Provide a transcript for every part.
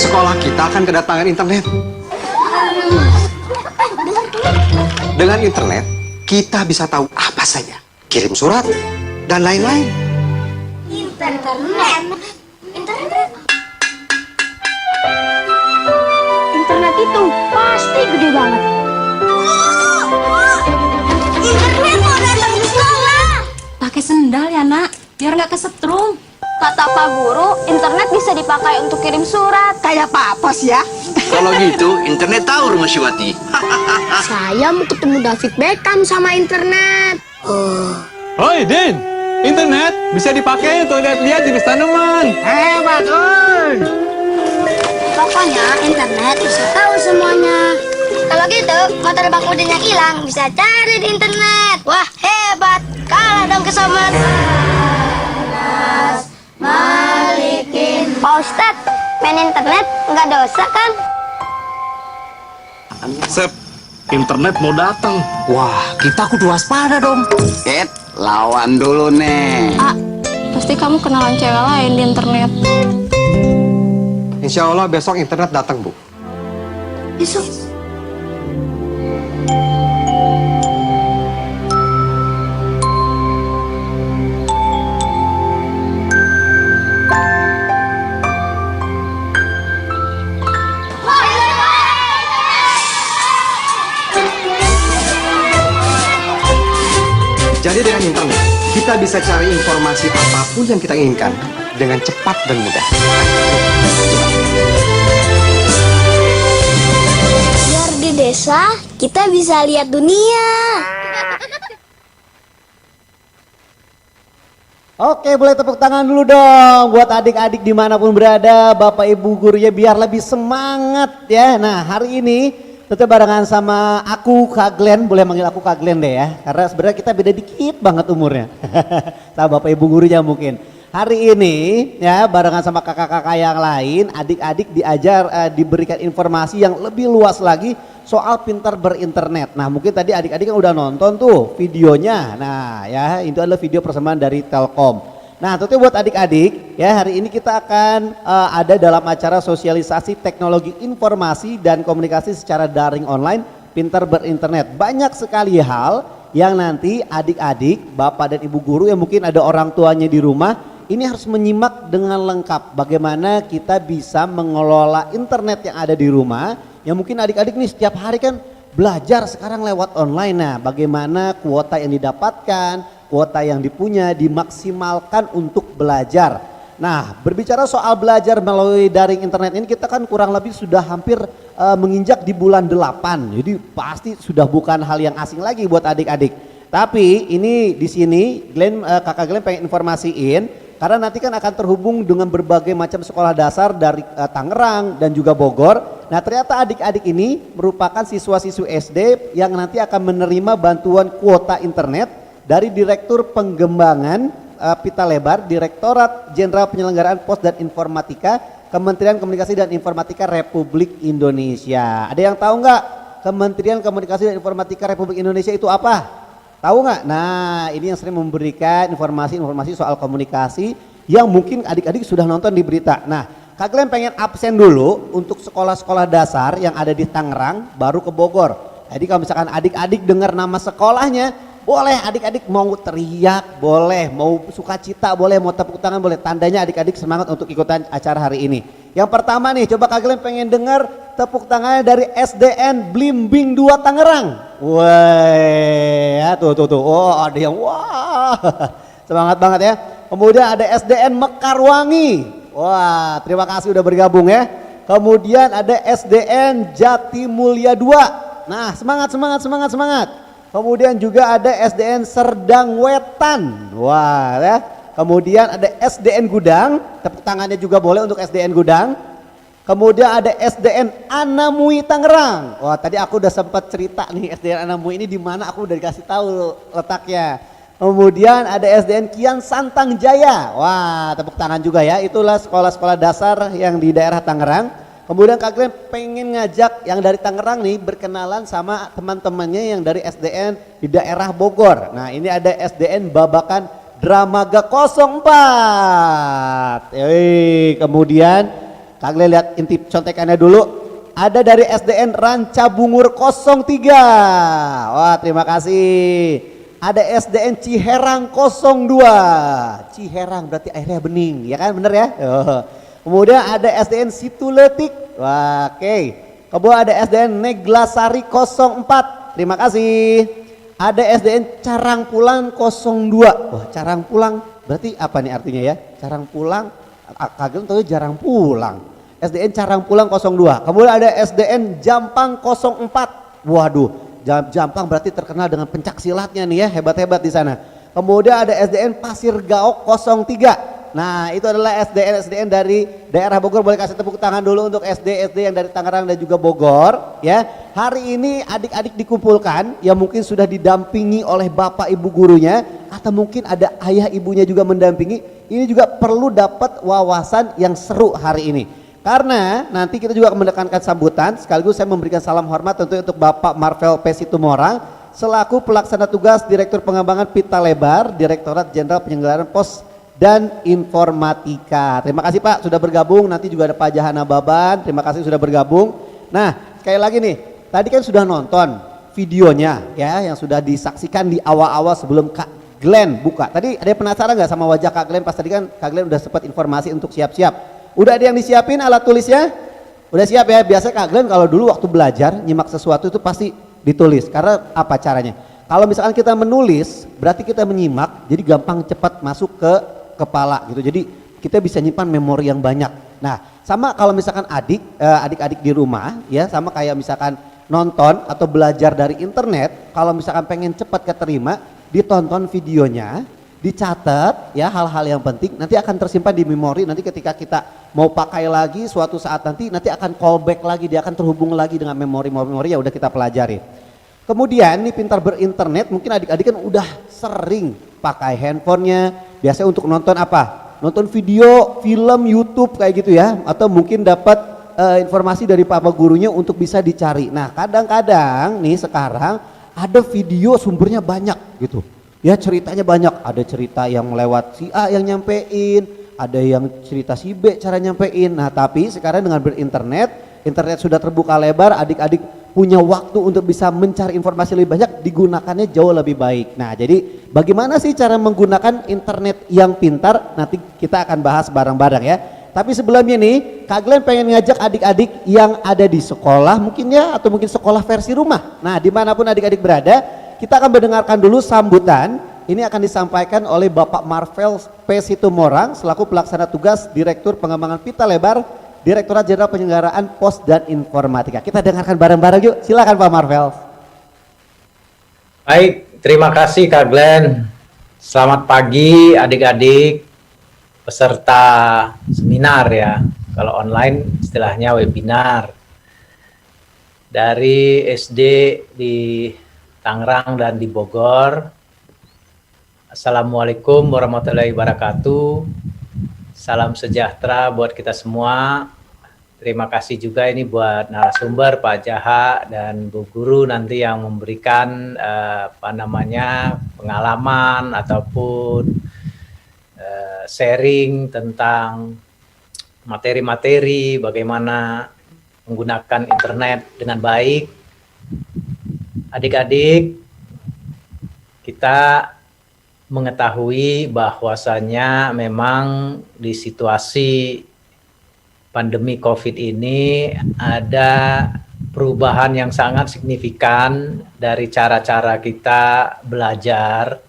sekolah kita akan kedatangan internet. Dengan internet, kita bisa tahu apa saja. Kirim surat, dan lain-lain. Internet. Internet itu pasti gede banget. Internet mau datang ke sekolah. Pakai sendal ya nak, biar nggak kesetrum. Kata Pak Guru, internet bisa dipakai untuk kirim surat. Kayak Pak Pos ya. Kalau gitu, internet tahu rumah Siwati. Saya mau ketemu David Beckham sama internet. Hoi Din, internet bisa dipakai untuk lihat-lihat jenis tanaman. Hebat, Pokoknya internet bisa tahu semuanya. Kalau gitu, motor Bang Udin yang hilang bisa cari di internet. Wah, hebat. Kalah dong ke Somet. Malikin. Pak Ustadz, main internet nggak dosa kan? Sep, internet mau datang. Wah, kita kudu waspada dong. lawan dulu nih. Ah, pasti kamu kenalan cewek lain di internet. Insya Allah besok internet datang, Bu. Besok. Jadi dengan internet, kita bisa cari informasi apapun yang kita inginkan dengan cepat dan mudah. Biar di desa, kita bisa lihat dunia. Oke, boleh tepuk tangan dulu dong buat adik-adik dimanapun berada, Bapak Ibu gurunya biar lebih semangat ya. Nah, hari ini tentu barengan sama aku Kak Glenn, boleh manggil aku Kak Glenn deh ya. Karena sebenarnya kita beda dikit banget umurnya. Sama Bapak Ibu gurunya mungkin. Hari ini ya barengan sama kakak-kakak yang lain, adik-adik diajar diberikan informasi yang lebih luas lagi soal pintar berinternet. Nah mungkin tadi adik-adik kan udah nonton tuh videonya. Nah ya itu adalah video persembahan dari Telkom. Nah tentunya buat adik-adik ya hari ini kita akan ada dalam acara sosialisasi teknologi informasi dan komunikasi secara daring online pintar berinternet. Banyak sekali hal yang nanti adik-adik, bapak dan ibu guru yang mungkin ada orang tuanya di rumah ini harus menyimak dengan lengkap bagaimana kita bisa mengelola internet yang ada di rumah. Yang mungkin adik-adik nih setiap hari kan belajar sekarang lewat online. Nah bagaimana kuota yang didapatkan, kuota yang dipunya dimaksimalkan untuk belajar. Nah berbicara soal belajar melalui daring internet ini kita kan kurang lebih sudah hampir menginjak di bulan 8. Jadi pasti sudah bukan hal yang asing lagi buat adik-adik. Tapi ini di sini kakak Glenn pengen informasiin karena nanti kan akan terhubung dengan berbagai macam sekolah dasar dari Tangerang dan juga Bogor. Nah ternyata adik-adik ini merupakan siswa-siswi SD yang nanti akan menerima bantuan kuota internet dari Direktur Pengembangan Pita Lebar, Direktorat Jenderal Penyelenggaraan Pos dan Informatika, Kementerian Komunikasi dan Informatika Republik Indonesia. Ada yang tahu nggak Kementerian Komunikasi dan Informatika Republik Indonesia itu apa? Tahu nggak? Nah ini yang sering memberikan informasi soal komunikasi yang mungkin adik-adik sudah nonton di berita. Nah Kak Glenn pengen absen dulu untuk sekolah-sekolah dasar yang ada di Tangerang baru ke Bogor. Jadi kalau misalkan adik-adik dengar nama sekolahnya boleh adik-adik mau teriak, boleh mau sukacita, boleh mau tepuk tangan, boleh tandanya adik-adik semangat untuk ikutan acara hari ini. Yang pertama nih coba Kak Glenn pengen dengar tepuk tangannya dari SDN Blimbing 2 Tangerang. Wah, ya, tuh. Oh, ada yang wah. Semangat banget ya. Kemudian ada SDN Mekarwangi. Wah, terima kasih udah bergabung ya. Kemudian ada SDN Jatimulya 2. Nah, semangat. Kemudian juga ada SDN Serdang Wetan. Wah, ya. Kemudian ada SDN Gudang, tepuk tangannya juga boleh untuk SDN Gudang. Kemudian ada SDN Anamui Tangerang. Wah, tadi aku udah sempat cerita nih SDN Anamui ini di mana, aku udah dikasih tahu letaknya. Kemudian ada SDN Kian Santang Jaya. Wah, tepuk tangan juga ya. Itulah sekolah-sekolah dasar yang di daerah Tangerang. Kemudian Kak Glenn pengen ngajak yang dari Tangerang nih berkenalan sama teman-temannya yang dari SDN di daerah Bogor. Nah, ini ada SDN Babakan Dramaga 04. Kemudian Kak Glenn lihat intip contekannya dulu. Ada dari SDN Ranca Bungur 03. Wah, terima kasih. Ada SDN Ciherang 02. Ciherang berarti airnya bening, ya kan? Bener ya? Kemudian ada SDN Situletik. Wah, oke. Kemudian ada SDN Neglasari 04. Terima kasih. Ada SDN Carangpulang 02. Wah, Carangpulang berarti apa nih artinya ya? Carangpulang, kagak tahu jarang pulang. SDN Carangpulang 02. Kemudian ada SDN Jampang 04. Waduh, Jampang berarti terkenal dengan pencak silatnya nih ya, hebat-hebat di sana. Kemudian ada SDN Pasir Gaok 03. Nah, itu adalah SDN dari daerah Bogor. Boleh kasih tepuk tangan dulu untuk SD yang dari Tangerang dan juga Bogor ya. Hari ini adik-adik dikumpulkan yang mungkin sudah didampingi oleh bapak ibu gurunya atau mungkin ada ayah ibunya juga mendampingi. Ini juga perlu dapat wawasan yang seru hari ini. Karena nanti kita juga akan menekankan sambutan, sekaligus saya memberikan salam hormat tentu untuk Bapak Marvel P. Situmorang selaku pelaksana tugas Direktur Pengembangan Pita Lebar, Direktorat Jenderal Penyelenggaraan Pos dan Informatika. Terima kasih Pak sudah bergabung. Nanti juga ada Pak Jahana Baban, terima kasih sudah bergabung. Nah, sekali lagi nih, tadi kan sudah nonton videonya ya yang sudah disaksikan di awal-awal sebelum Kak Glenn buka. Tadi ada yang penasaran nggak sama wajah Kak Glenn? Pas tadi kan Kak Glenn udah sempat informasi untuk siap-siap. Udah ada yang disiapin alat tulisnya? Udah siap ya? Biasa Kak Glenn kalau dulu waktu belajar nyimak sesuatu itu pasti ditulis. Karena apa caranya? Kalau misalkan kita menulis, berarti kita menyimak, jadi gampang cepat masuk ke kepala gitu. Jadi kita bisa nyimpan memori yang banyak. Nah, sama kalau misalkan adik-adik di rumah ya, sama kayak misalkan nonton atau belajar dari internet, kalau misalkan pengen cepat keterima, ditonton videonya, dicatat ya hal-hal yang penting, nanti akan tersimpan di memori. Nanti ketika kita mau pakai lagi suatu saat nanti akan callback lagi, dia akan terhubung lagi dengan memori-memori yang udah kita pelajari. Kemudian nih pintar berinternet, mungkin adik-adik kan udah sering pakai handphonenya, biasanya untuk nonton apa? Nonton video, film, YouTube kayak gitu ya, atau mungkin dapat informasi dari papa gurunya untuk bisa dicari. Nah, kadang-kadang nih sekarang ada video sumbernya banyak gitu. Ya ceritanya banyak, ada cerita yang lewat si A yang nyampein, ada yang cerita si B cara nyampein. Nah tapi sekarang dengan berinternet, internet sudah terbuka lebar, adik-adik punya waktu untuk bisa mencari informasi lebih banyak, digunakannya jauh lebih baik. Nah jadi bagaimana sih cara menggunakan internet yang pintar, nanti kita akan bahas bareng-bareng ya. Tapi sebelumnya nih, Kak Glenn pengen ngajak adik-adik yang ada di sekolah mungkin ya, atau mungkin sekolah versi rumah. Nah dimanapun adik-adik berada, kita akan mendengarkan dulu sambutan. Ini akan disampaikan oleh Bapak Marvel P. Situmorang selaku pelaksana tugas Direktur Pengembangan Pita Lebar, Direktorat Jenderal Penyelenggaraan Pos dan Informatika. Kita dengarkan bareng-bareng yuk. Silakan Pak Marvel. Baik, terima kasih Kak Glenn. Selamat pagi adik-adik peserta seminar ya. Kalau online istilahnya webinar. Dari SD di Tangerang dan di Bogor. Assalamualaikum warahmatullahi wabarakatuh. Salam sejahtera buat kita semua. Terima kasih juga ini buat narasumber Pak Jaha dan Bu Guru nanti yang memberikan pengalaman ataupun sharing tentang materi-materi bagaimana menggunakan internet dengan baik. Adik-adik, kita mengetahui bahwasannya memang di situasi pandemi COVID ini ada perubahan yang sangat signifikan dari cara-cara kita belajar,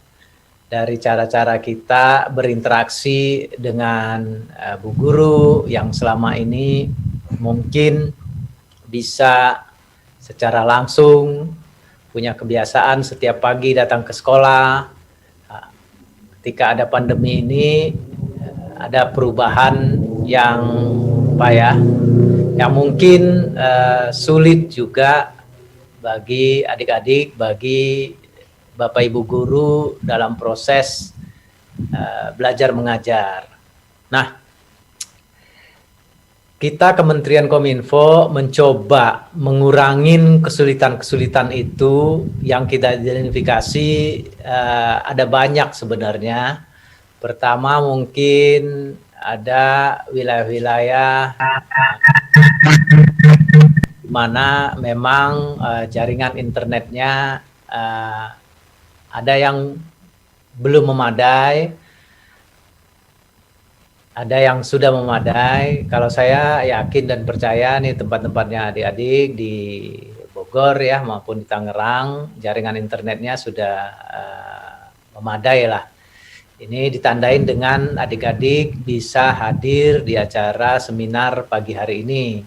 dari cara-cara kita berinteraksi dengan Bu Guru yang selama ini mungkin bisa secara langsung punya kebiasaan setiap pagi datang ke sekolah. Ketika ada pandemi ini ada perubahan yang yang mungkin sulit juga bagi adik-adik, bagi Bapak Ibu Guru dalam proses belajar mengajar. Nah, kita Kementerian Kominfo mencoba mengurangin kesulitan-kesulitan itu yang kita identifikasi ada banyak sebenarnya. Pertama mungkin ada wilayah-wilayah di mana memang jaringan internetnya ada yang belum memadai, ada yang sudah memadai. Kalau saya yakin dan percaya nih tempat-tempatnya adik-adik di Bogor ya maupun di Tangerang, jaringan internetnya sudah memadai lah. Ini ditandain dengan adik-adik bisa hadir di acara seminar pagi hari ini.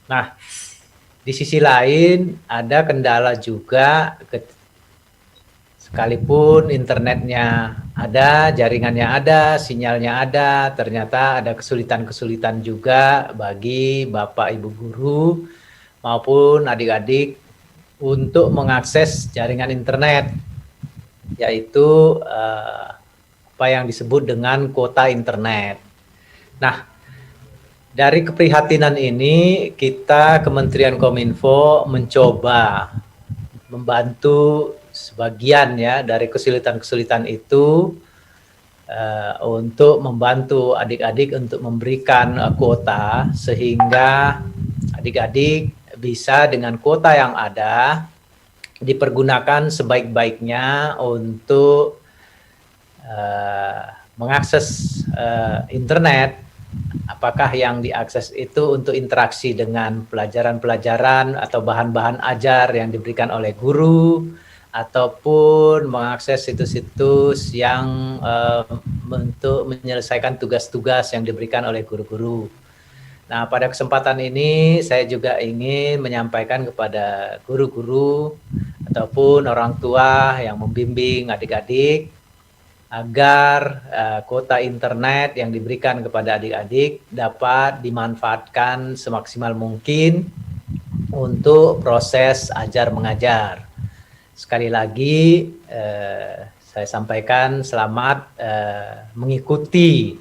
Nah, di sisi lain ada kendala juga sekalipun internetnya ada, jaringannya ada, sinyalnya ada, ternyata ada kesulitan-kesulitan juga bagi Bapak Ibu guru maupun adik-adik untuk mengakses jaringan internet, yaitu apa yang disebut dengan kuota internet. Nah, dari keprihatinan ini kita Kementerian Kominfo mencoba membantu sebagian ya dari kesulitan-kesulitan itu untuk membantu adik-adik untuk memberikan kuota sehingga adik-adik bisa dengan kuota yang ada dipergunakan sebaik-baiknya untuk mengakses internet. Apakah yang diakses itu untuk interaksi dengan pelajaran-pelajaran atau bahan-bahan ajar yang diberikan oleh guru, ataupun mengakses situs-situs yang untuk menyelesaikan tugas-tugas yang diberikan oleh guru-guru. Nah, pada kesempatan ini saya juga ingin menyampaikan kepada guru-guru ataupun orang tua yang membimbing adik-adik agar kuota internet yang diberikan kepada adik-adik dapat dimanfaatkan semaksimal mungkin untuk proses ajar mengajar. Sekali lagi saya sampaikan selamat mengikuti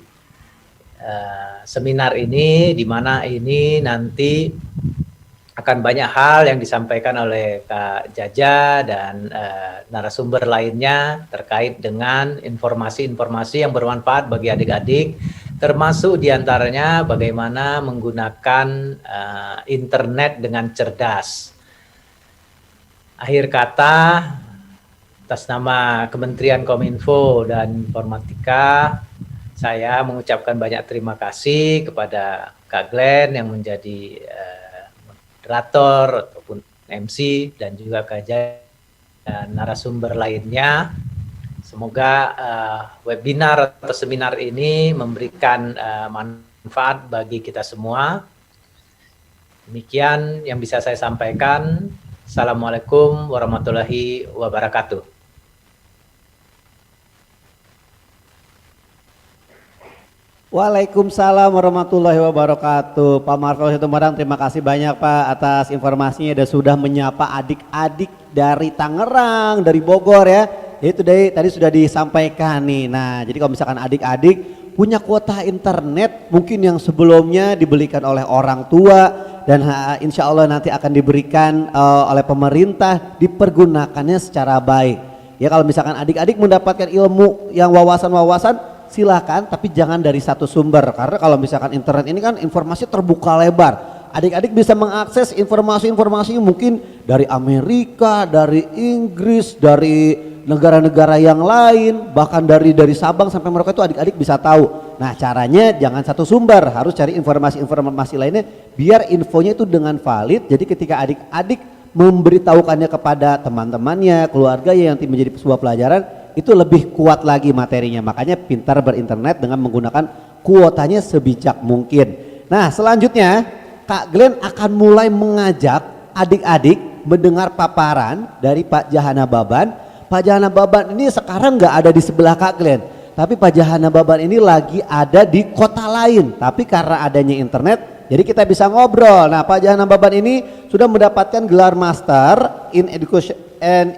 seminar ini, di mana ini nanti akan banyak hal yang disampaikan oleh Kak Jaja dan narasumber lainnya terkait dengan informasi-informasi yang bermanfaat bagi adik-adik, termasuk diantaranya bagaimana menggunakan internet dengan cerdas. Akhir kata, atas nama Kementerian Kominfo dan Informatika, saya mengucapkan banyak terima kasih kepada Kak Glenn yang menjadi moderator ataupun MC dan juga Kak Jaya dan narasumber lainnya. Semoga webinar atau seminar ini memberikan manfaat bagi kita semua. Demikian yang bisa saya sampaikan. Assalamualaikum warahmatullahi wabarakatuh. Waalaikumsalam warahmatullahi wabarakatuh. Pak Marvel Situmorang, terima kasih banyak Pak atas informasinya dan sudah menyapa adik-adik dari Tangerang, dari Bogor ya. Itu tadi sudah disampaikan nih. Nah, jadi kalau misalkan adik-adik punya kuota internet mungkin yang sebelumnya dibelikan oleh orang tua dan insya Allah nanti akan diberikan oleh pemerintah, dipergunakannya secara baik. Ya kalau misalkan adik-adik mendapatkan ilmu yang wawasan-wawasan silakan, tapi jangan dari satu sumber, karena kalau misalkan internet ini kan informasi terbuka lebar. Adik-adik bisa mengakses informasi-informasi mungkin dari Amerika, dari Inggris, dari negara-negara yang lain, bahkan dari Sabang sampai Merauke itu adik-adik bisa tahu. Nah caranya jangan satu sumber, harus cari informasi-informasi lainnya biar infonya itu dengan valid. Jadi ketika adik-adik memberitahukannya kepada teman-temannya, keluarga yang menjadi sebuah pelajaran, itu lebih kuat lagi materinya. Makanya pintar berinternet dengan menggunakan kuotanya sebijak mungkin. Nah selanjutnya Kak Glenn akan mulai mengajak adik-adik mendengar paparan dari Pak Jahana Baban. Pak Jahana Baban ini sekarang nggak ada di sebelah Kak Glenn, tapi Pak Jahana Baban ini lagi ada di kota lain. Tapi karena adanya internet, jadi kita bisa ngobrol. Nah Pak Jahana Baban ini sudah mendapatkan gelar Master in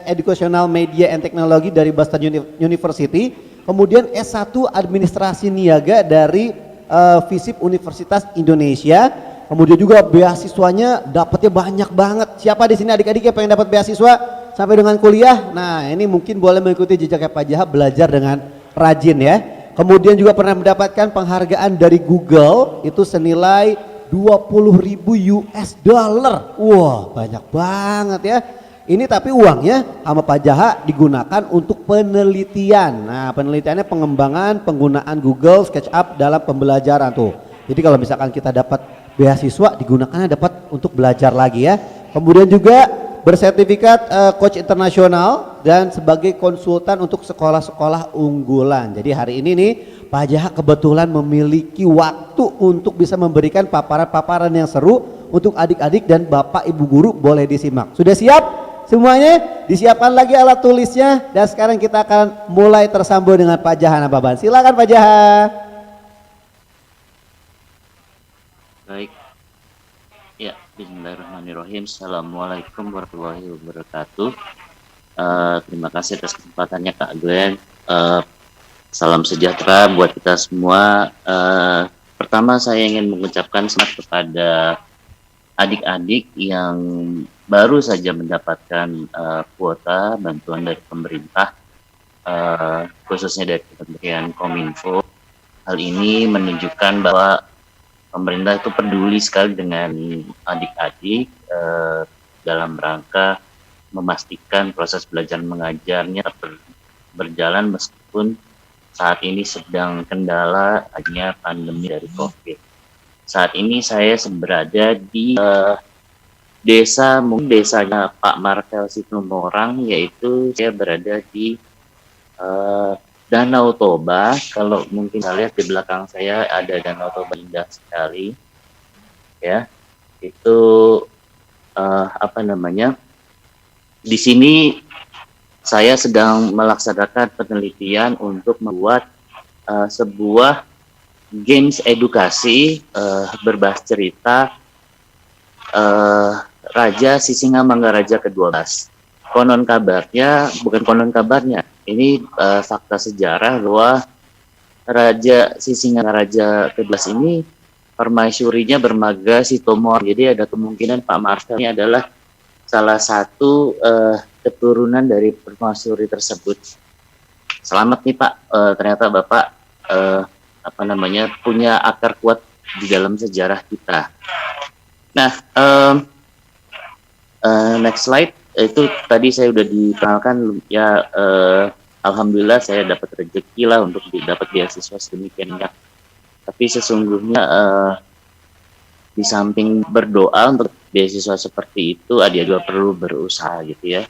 Educational Media and Technology dari Boston University, kemudian S1 Administrasi Niaga dari FISIP Universitas Indonesia, kemudian juga beasiswanya dapatnya banyak banget. Siapa di sini adik-adik yang pengen dapat beasiswa sampai dengan kuliah? Nah ini mungkin boleh mengikuti jejaknya Pak Jaha, belajar dengan rajin ya. Kemudian juga pernah mendapatkan penghargaan dari Google itu senilai 20.000 US dollar. Wah, banyak banget ya. Ini tapi uangnya sama Pak Jaha digunakan untuk penelitian. Nah, penelitiannya pengembangan penggunaan Google SketchUp dalam pembelajaran tuh. Jadi kalau misalkan kita dapat beasiswa digunakannya dapat untuk belajar lagi ya. Kemudian juga bersertifikat coach internasional dan sebagai konsultan untuk sekolah-sekolah unggulan. Jadi hari ini nih Pak Jaha kebetulan memiliki waktu untuk bisa memberikan paparan-paparan yang seru untuk adik-adik dan Bapak Ibu guru, boleh disimak. Sudah siap semuanya? Disiapkan lagi alat tulisnya dan sekarang kita akan mulai tersambung dengan Pak Jaha Nababan. Silakan Pak Jaha. Baik. Ya, bismillahirrahmanirrahim. Assalamualaikum warahmatullahi wabarakatuh. Terima kasih atas kesempatannya Kak Glenn. Salam sejahtera buat kita semua. Pertama saya ingin mengucapkan selamat kepada adik-adik yang baru saja mendapatkan kuota bantuan dari pemerintah, khususnya dari Kementerian Kominfo. Hal ini menunjukkan bahwa pemerintah itu peduli sekali dengan adik-adik dalam rangka memastikan proses belajar mengajarnya berjalan meskipun saat ini sedang kendala adanya pandemi dari COVID. Saat ini saya berada di mungkin desanya Pak Marvel Situmorang, yaitu saya berada di Danau Toba. Kalau mungkin kita lihat di belakang saya ada Danau Toba, indah sekali. Ya, itu di sini saya sedang melaksanakan penelitian untuk membuat sebuah games edukasi berbasis cerita Raja Sisingamangaraja ke-12. Konon kabarnya, bukan konon kabarnya, ini fakta sejarah bahwa Raja Sisingamangaraja ke-12 ini permaisurinya bermarga Sitomor. Jadi ada kemungkinan Pak Marvel ini adalah salah satu keturunan dari permaisuri tersebut. Selamat nih Pak, ternyata Bapak punya akar kuat di dalam sejarah kita. Nah, next slide. Itu tadi saya udah dikenalkan ya, alhamdulillah saya dapat rezeki lah untuk dapat beasiswa sedemikian banyak. Tapi sesungguhnya di samping berdoa untuk beasiswa seperti itu, dia juga perlu berusaha gitu ya,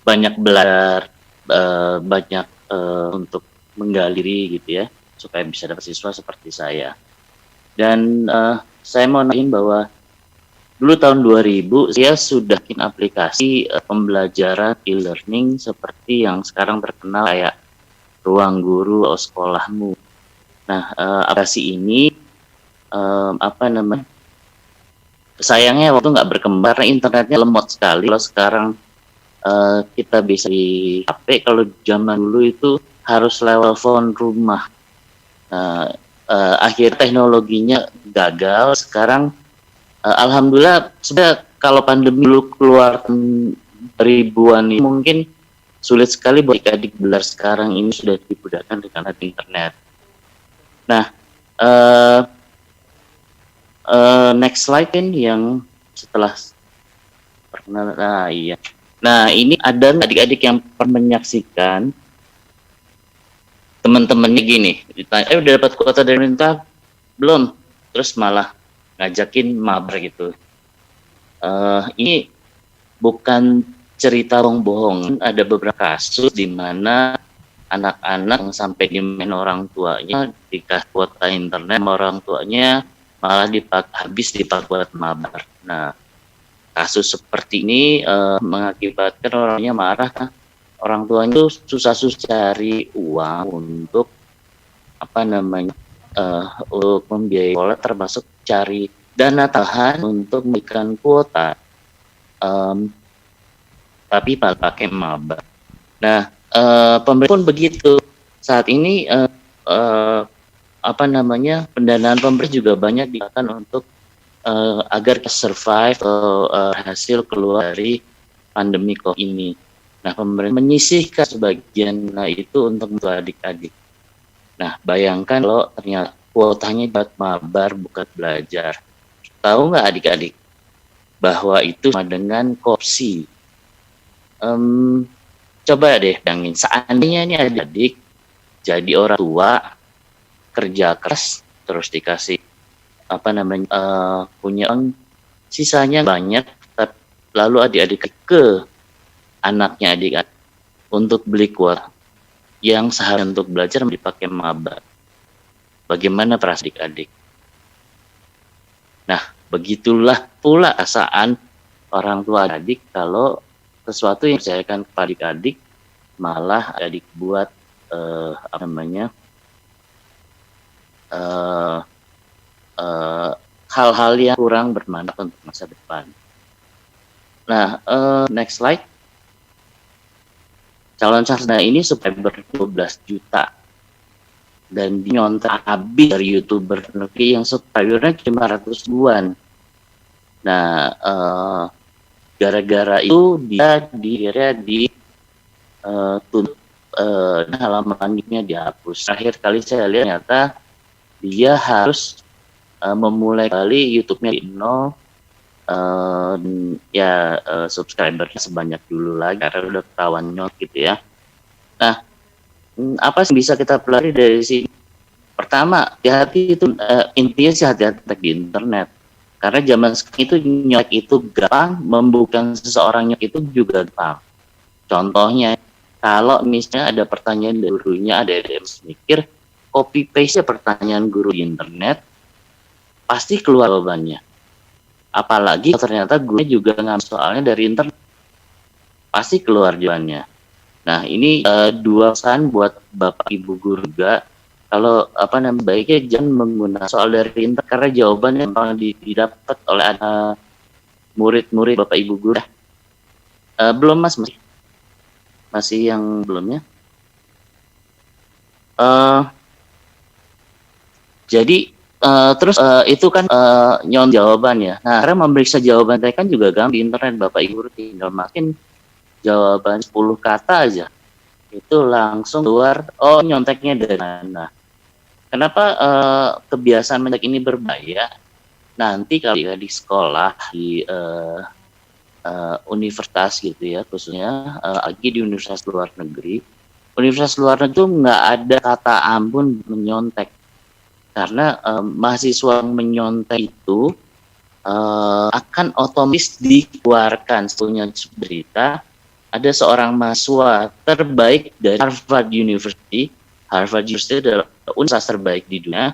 banyak belajar, banyak untuk menggali diri gitu ya, supaya bisa dapat siswa seperti saya. Dan saya mau nanyain bahwa dulu tahun 2000 saya sudah bikin aplikasi pembelajaran e-learning seperti yang sekarang terkenal kayak Ruang Guru atau Sekolahmu. Nah, aplikasi ini sayangnya waktu nggak berkembang karena internetnya lemot sekali. Kalau sekarang kita bisa di HP, kalau zaman dulu itu harus lewat phone rumah. Akhir teknologinya gagal. Sekarang alhamdulillah sudah, kalau pandemi dulu keluar ribuan ini mungkin sulit sekali buat adik belajar. Sekarang ini sudah dimudahkan dengan internet. Nah, next slide ini yang setelah perkenalan. Iya. Nah, ini ada adik-adik yang pernah menyaksikan teman-temannya gini, ditanya, udah dapat kuota dari pemerintah belum? Terus malah ngajakin mabar gitu. Ini bukan cerita bohong. Ada beberapa kasus di mana anak-anak yang sampai dimain orang tuanya dikasih kuota internet sama orang tuanya malah habis dipakai buat mabar. Nah, kasus seperti ini mengakibatkan orangnya marah. Orang tuanya itu susah-susah cari uang untuk untuk membiayai sekolah, termasuk cari dana tahan untuk memberikan kuota, tapi pakai maba. Nah, pemerintah pun begitu. Saat ini pendanaan pemerintah juga banyak digunakan untuk agar survive atau hasil keluar dari pandemi COVID ini. Nah, pemerintah menyisihkan sebagian itu untuk adik-adik. Nah, bayangkan kalau ternyata kuotanya buat mabar bukan belajar. Tahu nggak adik-adik bahwa itu sama dengan korupsi? Coba deh bayangin, seandainya ini adik-adik jadi orang tua, kerja keras, terus dikasih punya uang, sisanya banyak, lalu adik-adik ke anaknya adik-adik untuk beli kuota yang seharusnya untuk belajar dipakai mabar. Bagaimana perasaan adik-adik? Nah, begitulah pula perasaan orang tua adik kalau sesuatu yang dipercayakan kepada adik-adik malah adik buat hal-hal yang kurang bermanfaat untuk masa depan. Nah, next slide. Calon sarjana ini subscriber 12 juta dan nyontek habis dari YouTuber negeri yang subscribernya cuma 500 ribuan. Nah, gara-gara itu dia halamannya dihapus. Terakhir kali saya lihat ternyata dia harus memulai kali YouTube-nya di nol. Subscribernya sebanyak dulu lagi karena udah ketahuan nyot gitu ya. Nah, apa yang bisa kita pelajari dari sini? Pertama, hati-hati itu intinya sih hati-hati di internet. Karena zaman sekarang itu nyok itu gampang, membuka seseorang nyok itu juga gampang. Contohnya, kalau misalnya ada pertanyaan dari gurunya, ada yang mikir, copy paste pertanyaan guru di internet, pasti keluar jawabannya. Apalagi ternyata gurunya juga ngambil soalnya dari internet, pasti keluar jawabannya. Nah, ini dua pesan buat Bapak Ibu guru juga. Kalau baiknya jangan menggunakan soal dari internet karena jawabannya yang didapat oleh murid-murid Bapak Ibu guru. Belum Mas, masih yang belumnya. Jadi terus itu kan nyon jawabannya. Nah, karena memeriksa jawaban tadi kan juga gampang di internet Bapak Ibu tinggal masukin jawaban 10 kata aja. Itu langsung keluar nyonteknya dari mana. Kenapa kebiasaan mencontek ini berbahaya? Nanti kalau di sekolah di universitas gitu ya, khususnya lagi di universitas luar negeri. Universitas luar negeri itu nggak ada kata ampun menyontek. Karena mahasiswa yang menyontek itu akan otomatis dikeluarkan. Sebetulnya berita ada seorang mahasiswa terbaik dari Harvard University. Harvard University adalah universitas terbaik di dunia.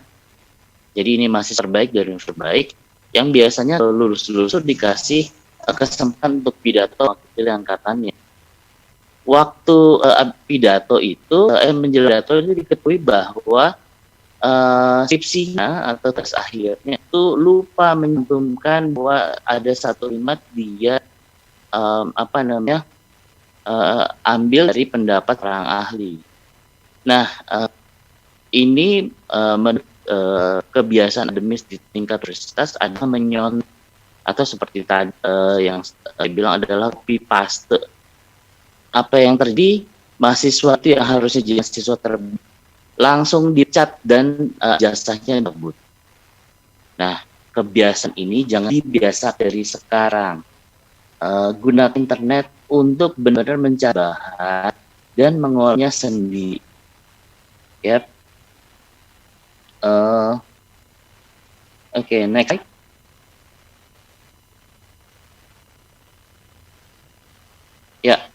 Jadi ini mahasiswa terbaik dari universitas terbaik yang biasanya lulus dikasih kesempatan untuk pidato wakil angkatannya. Waktu pidato itu menjelang pidato itu diketahui bahwa skripsinya atau tes akhirnya itu lupa mencantumkan bahwa ada satu kalimat dia ambil dari pendapat orang ahli. Nah, ini kebiasaan akademis di tingkat universitas adalah menyon atau seperti tadi yang saya bilang adalah copy paste. Apa yang terjadi? Mahasiswa itu yang harusnya jadi mahasiswa terbaik langsung dicat dan jasanya dicabut. Nah, kebiasaan ini jangan dibiasakan dari sekarang. Gunakan internet untuk benar-benar mencari bahan dan mengolahnya sendiri. Yap. Oke, next. Ya.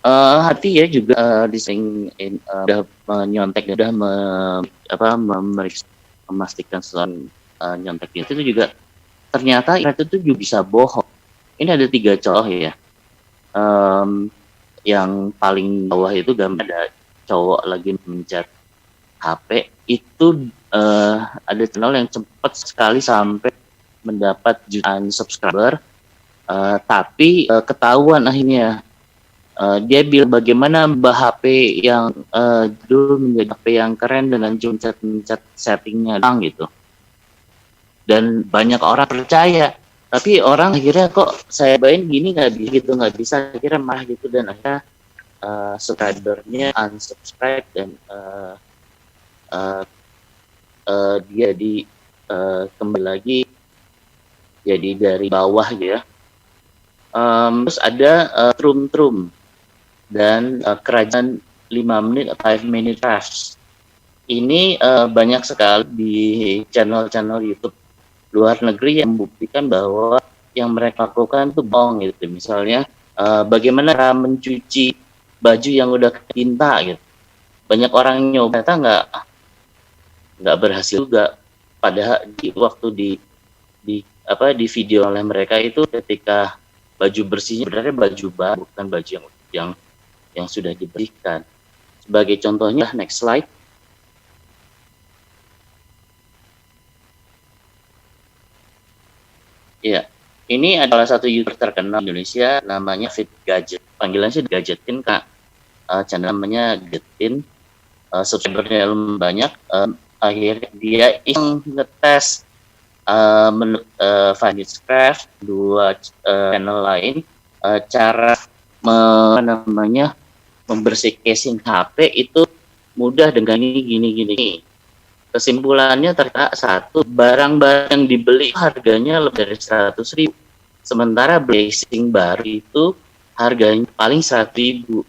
Hati ya juga udah menyontek, udah memastikan soal nyontek itu juga ternyata itu juga bisa bohong. Ini ada 3 contoh ya. Yang paling bawah itu gambar ada cowok lagi mencet HP itu ada channel yang cepat sekali sampai mendapat jutaan subscriber, tapi ketahuan akhirnya. Dia bilang bagaimana HP yang dulu menjadi HP yang keren dengan mencet settingnya gitu. Dan banyak orang percaya, tapi orang akhirnya kok saya bayin gini nggak bisa gitu, nggak bisa, akhirnya marah gitu dan akhirnya subscribernya unsubscribe dan dia kembali lagi jadi dari bawah gitu ya. Terus ada Trum dan kerajaan 5 menit atau 5 minute crafts. Ini banyak sekali di channel-channel YouTube luar negeri yang membuktikan bahwa yang mereka lakukan itu bohong gitu. Misalnya bagaimana cara mencuci baju yang udah tinta gitu. Banyak orang nyoba ternyata nggak berhasil juga. Padahal waktu di video oleh mereka itu ketika baju bersihnya sebenarnya baju baru, bukan baju yang sudah diberikan. Sebagai contohnya, next slide. Ya, ini adalah satu YouTuber terkenal di Indonesia, namanya Fit Gadget. Panggilannya sih Gadgetin, Kak. Channel namanya Gadgetin. Subscribernya lumayan banyak. Akhirnya dia ingin ngetes menurut Five Minutes Craft, dua channel lain, cara membersih casing HP itu mudah dengan gini. Kesimpulannya ternyata satu, barang-barang yang dibeli harganya lebih dari 100.000, sementara casing baru itu harganya paling 100.000.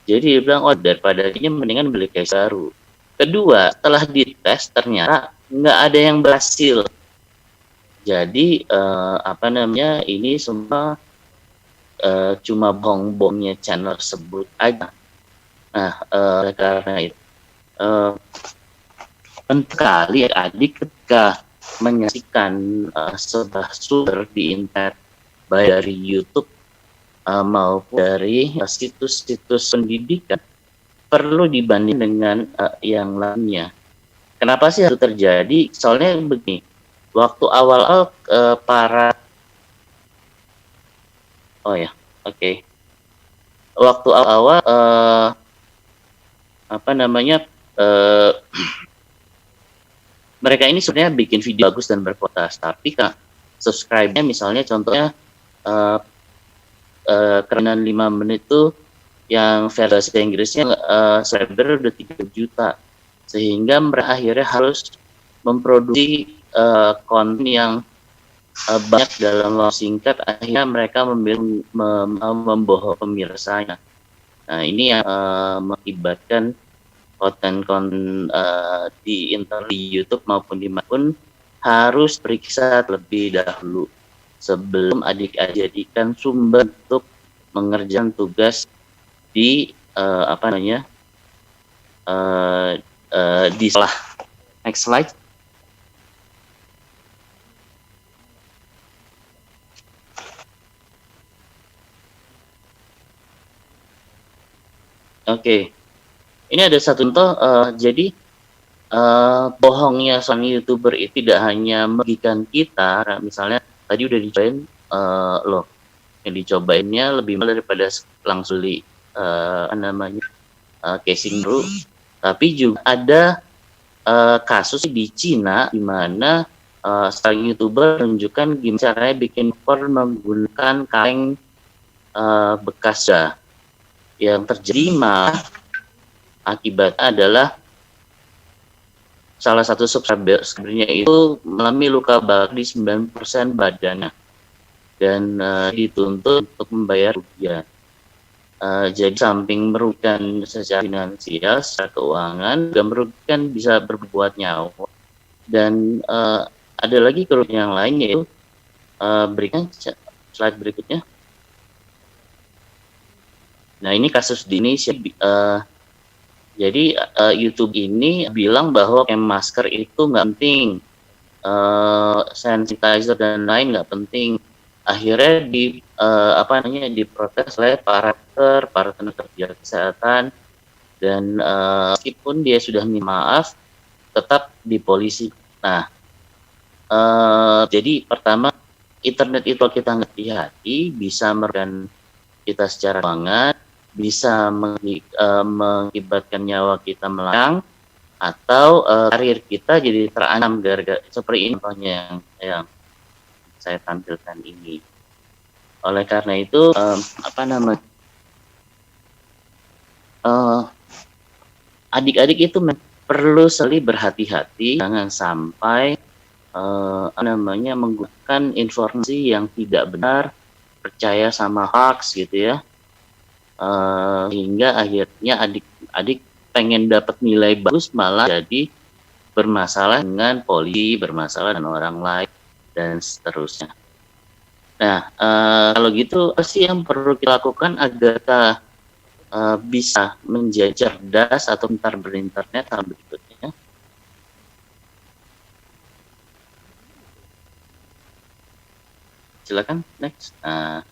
Jadi dia bilang, daripada ini mendingan beli casing baru. Kedua, setelah dites ternyata nggak ada yang berhasil. Jadi ini semua cuma bohong-bohongnya channel tersebut aja. Nah, karena itu penting sekali adik ketika menyaksikan sebuah sumber di internet, baik dari YouTube maupun dari situs-situs pendidikan, perlu dibanding dengan yang lainnya. Kenapa sih harus terjadi? Soalnya begini, waktu awal waktu awal mereka ini sebenarnya bikin video bagus dan berkualitas, tapi Kak, subscribe-nya misalnya contohnya kerenan 5 menit tuh yang versi Inggrisnya subscriber udah 3 juta, sehingga mereka akhirnya harus memproduksi konten yang banyak dalam waktu singkat. Akhirnya mereka memilih membohong pemirsanya. Nah, ini yang mengakibatkan konten-konten di internet, di YouTube maupun dimanapun harus periksa terlebih dahulu sebelum adik-adik sumber untuk mengerjakan tugas di di sekolah. Next slide. Oke. Ini ada satu contoh, jadi bohongnya seorang YouTuber itu tidak hanya merugikan kita, misalnya tadi udah dicobain, yang dicobainnya lebih mahal daripada langsung beli casing baru, tapi juga ada kasus di Cina di mana seorang YouTuber menunjukkan gimana caranya bikin koper menggunakan kaleng bekas yang terjadi akibatnya adalah salah satu subscribernya itu mengalami luka bakar di 9% badannya dan dituntut untuk membayar kerugian. Jadi samping merugikan secara finansial, secara keuangan, juga merugikan bisa berbuat nyawa. Dan ada lagi kerugian yang lain, yaitu berikan slide berikutnya. Nah, ini kasus di Indonesia. Jadi YouTube ini bilang bahwa pakai masker itu nggak penting, sanitizer dan lain nggak penting. Akhirnya diprotes oleh para tenaga kerja kesehatan, dan meskipun dia sudah minta maaf, tetap dipolisi. Nah, jadi pertama, internet itu kita hati-hati bisa merugikan kita secara keuangan, bisa mengakibatkan nyawa kita melayang, atau karir kita jadi terancam gara-gara seperti ini contohnya yang saya tampilkan ini. Oleh karena itu eh, adik-adik itu perlu sekali berhati-hati, jangan sampai menggunakan informasi yang tidak benar, percaya sama hoax gitu ya, hingga akhirnya adik-adik pengen dapat nilai bagus malah jadi bermasalah dengan polisi, bermasalah dengan orang lain dan seterusnya. Nah, kalau gitu apa sih yang perlu kita lakukan agar kita bisa menjadi cerdas atau pintar berinternet hal berikutnya? Silakan next. Nah,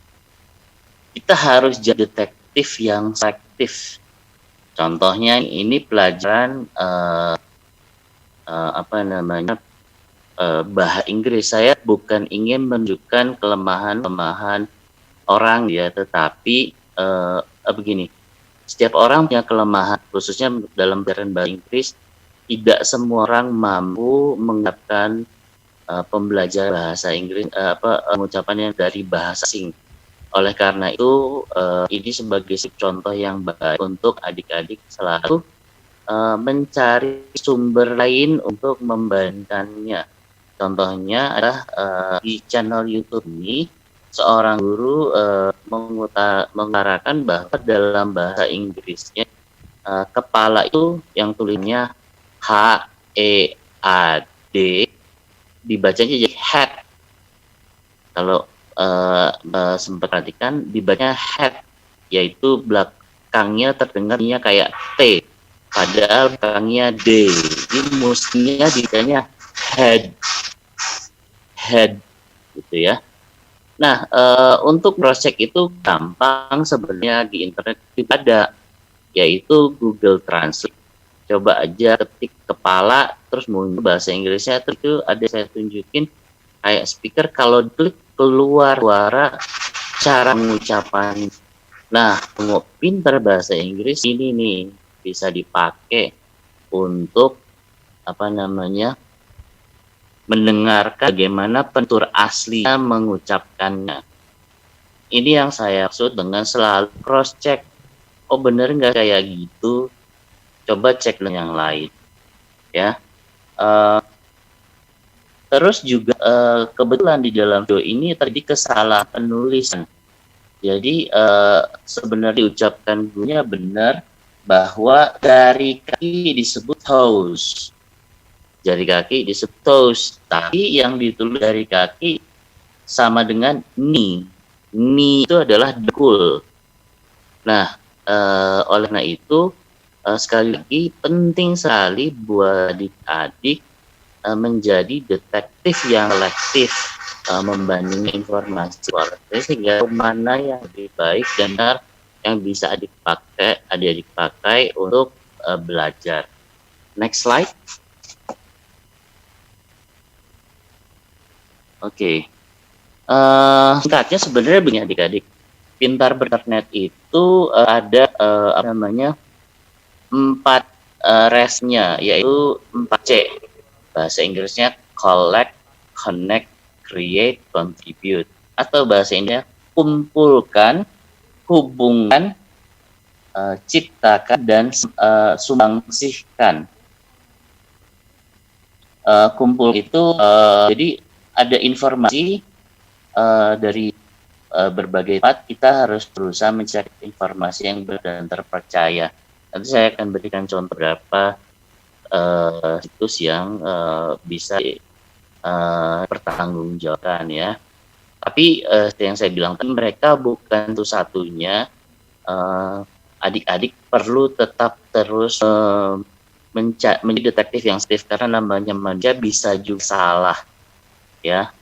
kita harus jadi detektif yang selektif. Contohnya ini pelajaran bahasa Inggris. Saya bukan ingin menunjukkan kelemahan orang ya, tetapi begini, setiap orang punya kelemahan, khususnya dalam pelajaran bahasa Inggris. Tidak semua orang mampu mengungkapkan pembelajaran bahasa Inggris pengucapannya dari bahasa asing. Oleh karena itu ini sebagai contoh yang baik untuk adik-adik selalu mencari sumber lain untuk membandingkannya. Contohnya adalah di channel YouTube ini seorang guru mengutarakan bahwa dalam bahasa Inggrisnya kepala itu yang tulisnya HEAD dibacanya jadi head. Kalau sempat perhatikan dibacanya head, yaitu belakangnya terdengarnya kayak T, padahal belakangnya D. Jadi mestinya dibacanya head gitu ya. Nah, untuk cross-check itu gampang sebenarnya, di internet ada, yaitu Google Translate. Coba aja ketik kepala, terus muncul bahasa Inggrisnya, terus itu ada saya tunjukin kayak speaker, kalau klik keluar suara cara mengucapan. Nah, pintar bahasa Inggris ini nih bisa dipakai untuk mendengarkan bagaimana penutur aslinya mengucapkannya. Ini yang saya maksud dengan selalu cross check. Oh bener nggak kayak gitu? Coba cek yang lain, ya. Terus juga kebetulan di dalam video ini terjadi kesalahan penulisan. Jadi sebenarnya diucapkan gurunya benar bahwa dari kaki disebut toes. Jari kaki disebut toes, tapi yang ditulis dari kaki sama dengan knee. Knee itu adalah dengkul. Nah, oleh karena itu sekali lagi penting sekali buat adik-adik menjadi detektif yang selektif membandingkan informasi sehingga mana yang lebih baik dan benar yang bisa adik-adik pakai untuk belajar. Next slide. Oke. Singkatnya sebenarnya begini adik-adik, pintar berinternet itu ada 4 resnya, yaitu 4C. Bahasa Inggrisnya collect, connect, create, contribute. Atau bahasa Indonesia kumpulkan, hubungkan, ciptakan, dan sumbangsihkan. Kumpul itu jadi ada informasi dari berbagai tempat, kita harus berusaha mencari informasi yang benar dan terpercaya. Nanti saya akan berikan contoh beberapa situs yang bisa pertanggungjawabkan ya. Tapi yang saya bilang kan mereka bukan satu-satunya. Adik-adik perlu tetap terus menjadi detektif yang selektif, karena namanya manusia bisa juga salah ya.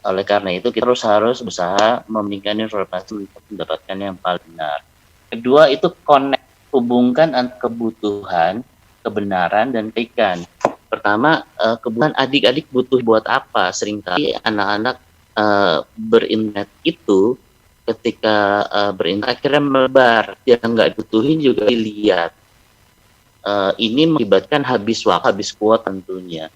Oleh karena itu kita harus berusaha memberikan informasi untuk mendapatkan yang paling benar. Kedua itu connect, hubungkan antara kebutuhan, kebenaran, dan kebaikan. Pertama, kebutuhan adik-adik butuh buat apa? Seringkali anak-anak berinternet itu ketika berinternet akhirnya melebar, dia nggak butuhin juga dilihat. Ini mengakibatkan habis waktu, habis kuota tentunya.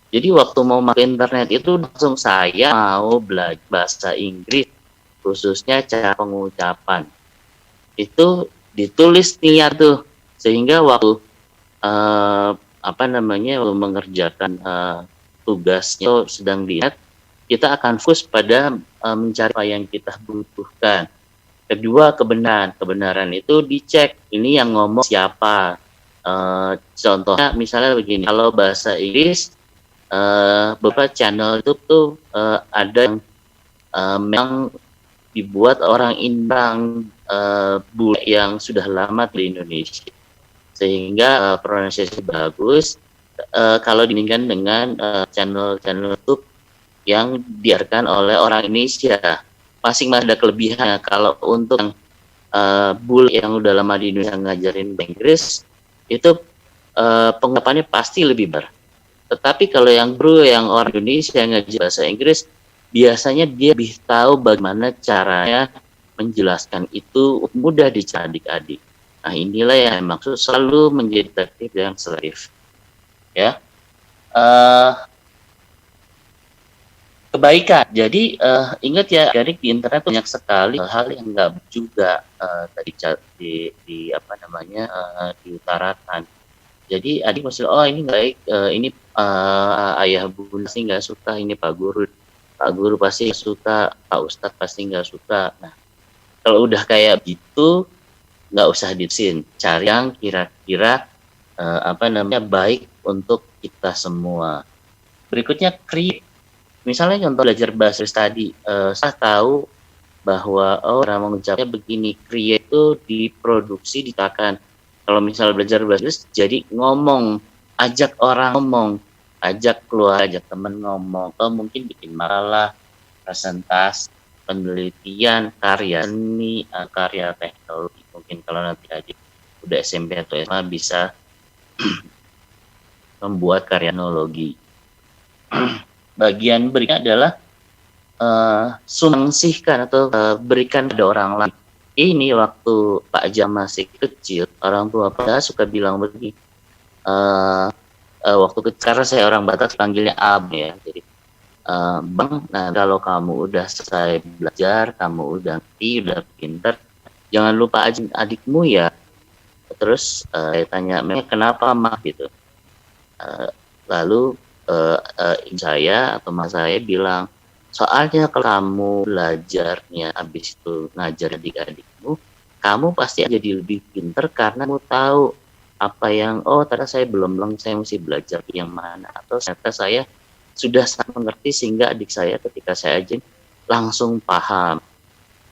Jadi waktu mau pakai internet itu langsung saya mau belajar bahasa Inggris, khususnya cara pengucapan. Itu ditulis niat tuh, sehingga waktu waktu mengerjakan tugasnya sedang diingat, kita akan fokus pada mencari apa yang kita butuhkan. Kedua, kebenaran itu dicek, ini yang ngomong siapa. Contohnya misalnya begini, kalau bahasa Inggris beberapa channel YouTube tuh ada yang memang dibuat orang Indang bule yang sudah lama di Indonesia, sehingga pronunciasi bagus kalau dibandingkan dengan channel-channel YouTube yang diarahkan oleh orang Indonesia. Masing-masing ada kelebihannya. Kalau untuk yang bule yang udah lama di Indonesia ngajarin bahasa Inggris, itu pengungkapannya pasti lebih benar. Tetapi kalau yang bro yang orang Indonesia yang ngajar bahasa Inggris, biasanya dia lebih tahu bagaimana caranya menjelaskan itu mudah dicerna adik-adik. Nah, inilah yang maksud selalu menjadi detektif yang selektif. Ya, kebaikan. Jadi ingat ya, adik di internet banyak sekali hal yang nggak juga diutarakan. Jadi adik maksud, oh ini baik, ini ayah bunda sih nggak suka, ini Pak Guru pasti nggak suka, Pak Ustadz pasti nggak suka. Nah, kalau udah kayak gitu, nggak usah disin, cari yang kira-kira baik untuk kita semua. Berikutnya create. Misalnya contoh belajar bahasa tadi, saya tahu bahwa orang mengucapnya begini, create itu diproduksi, ditakan. Kalau misal belajar bahasa Inggris, jadi ngomong, ajak orang ngomong, ajak keluar, ajak temen ngomong, atau mungkin bikin makalah, presentasi, penelitian, karya seni, karya teknologi. Mungkin kalau nanti adik udah SMP atau SMA bisa membuat karya teknologi. Bagian berikutnya adalah sumbangsihkan atau berikan pada orang lain. Ini waktu Pak Jam masih kecil, orang tua pada suka bilang begini, waktu kecil, karena saya orang Batak panggilnya Ab ya, jadi Bang, nah kalau kamu udah selesai belajar, kamu udah ngerti, udah pinter, jangan lupa ajarin adikmu ya. Terus saya tanya, kenapa mah gitu? Lalu saya atau mas saya bilang, soalnya kalau kamu belajarnya habis itu ngajar adik-adikmu, kamu pasti jadi lebih pinter karena kamu tahu apa yang, ternyata saya belum saya mesti belajar yang mana, atau ternyata saya sudah sangat mengerti sehingga adik saya ketika saya ajarin langsung paham.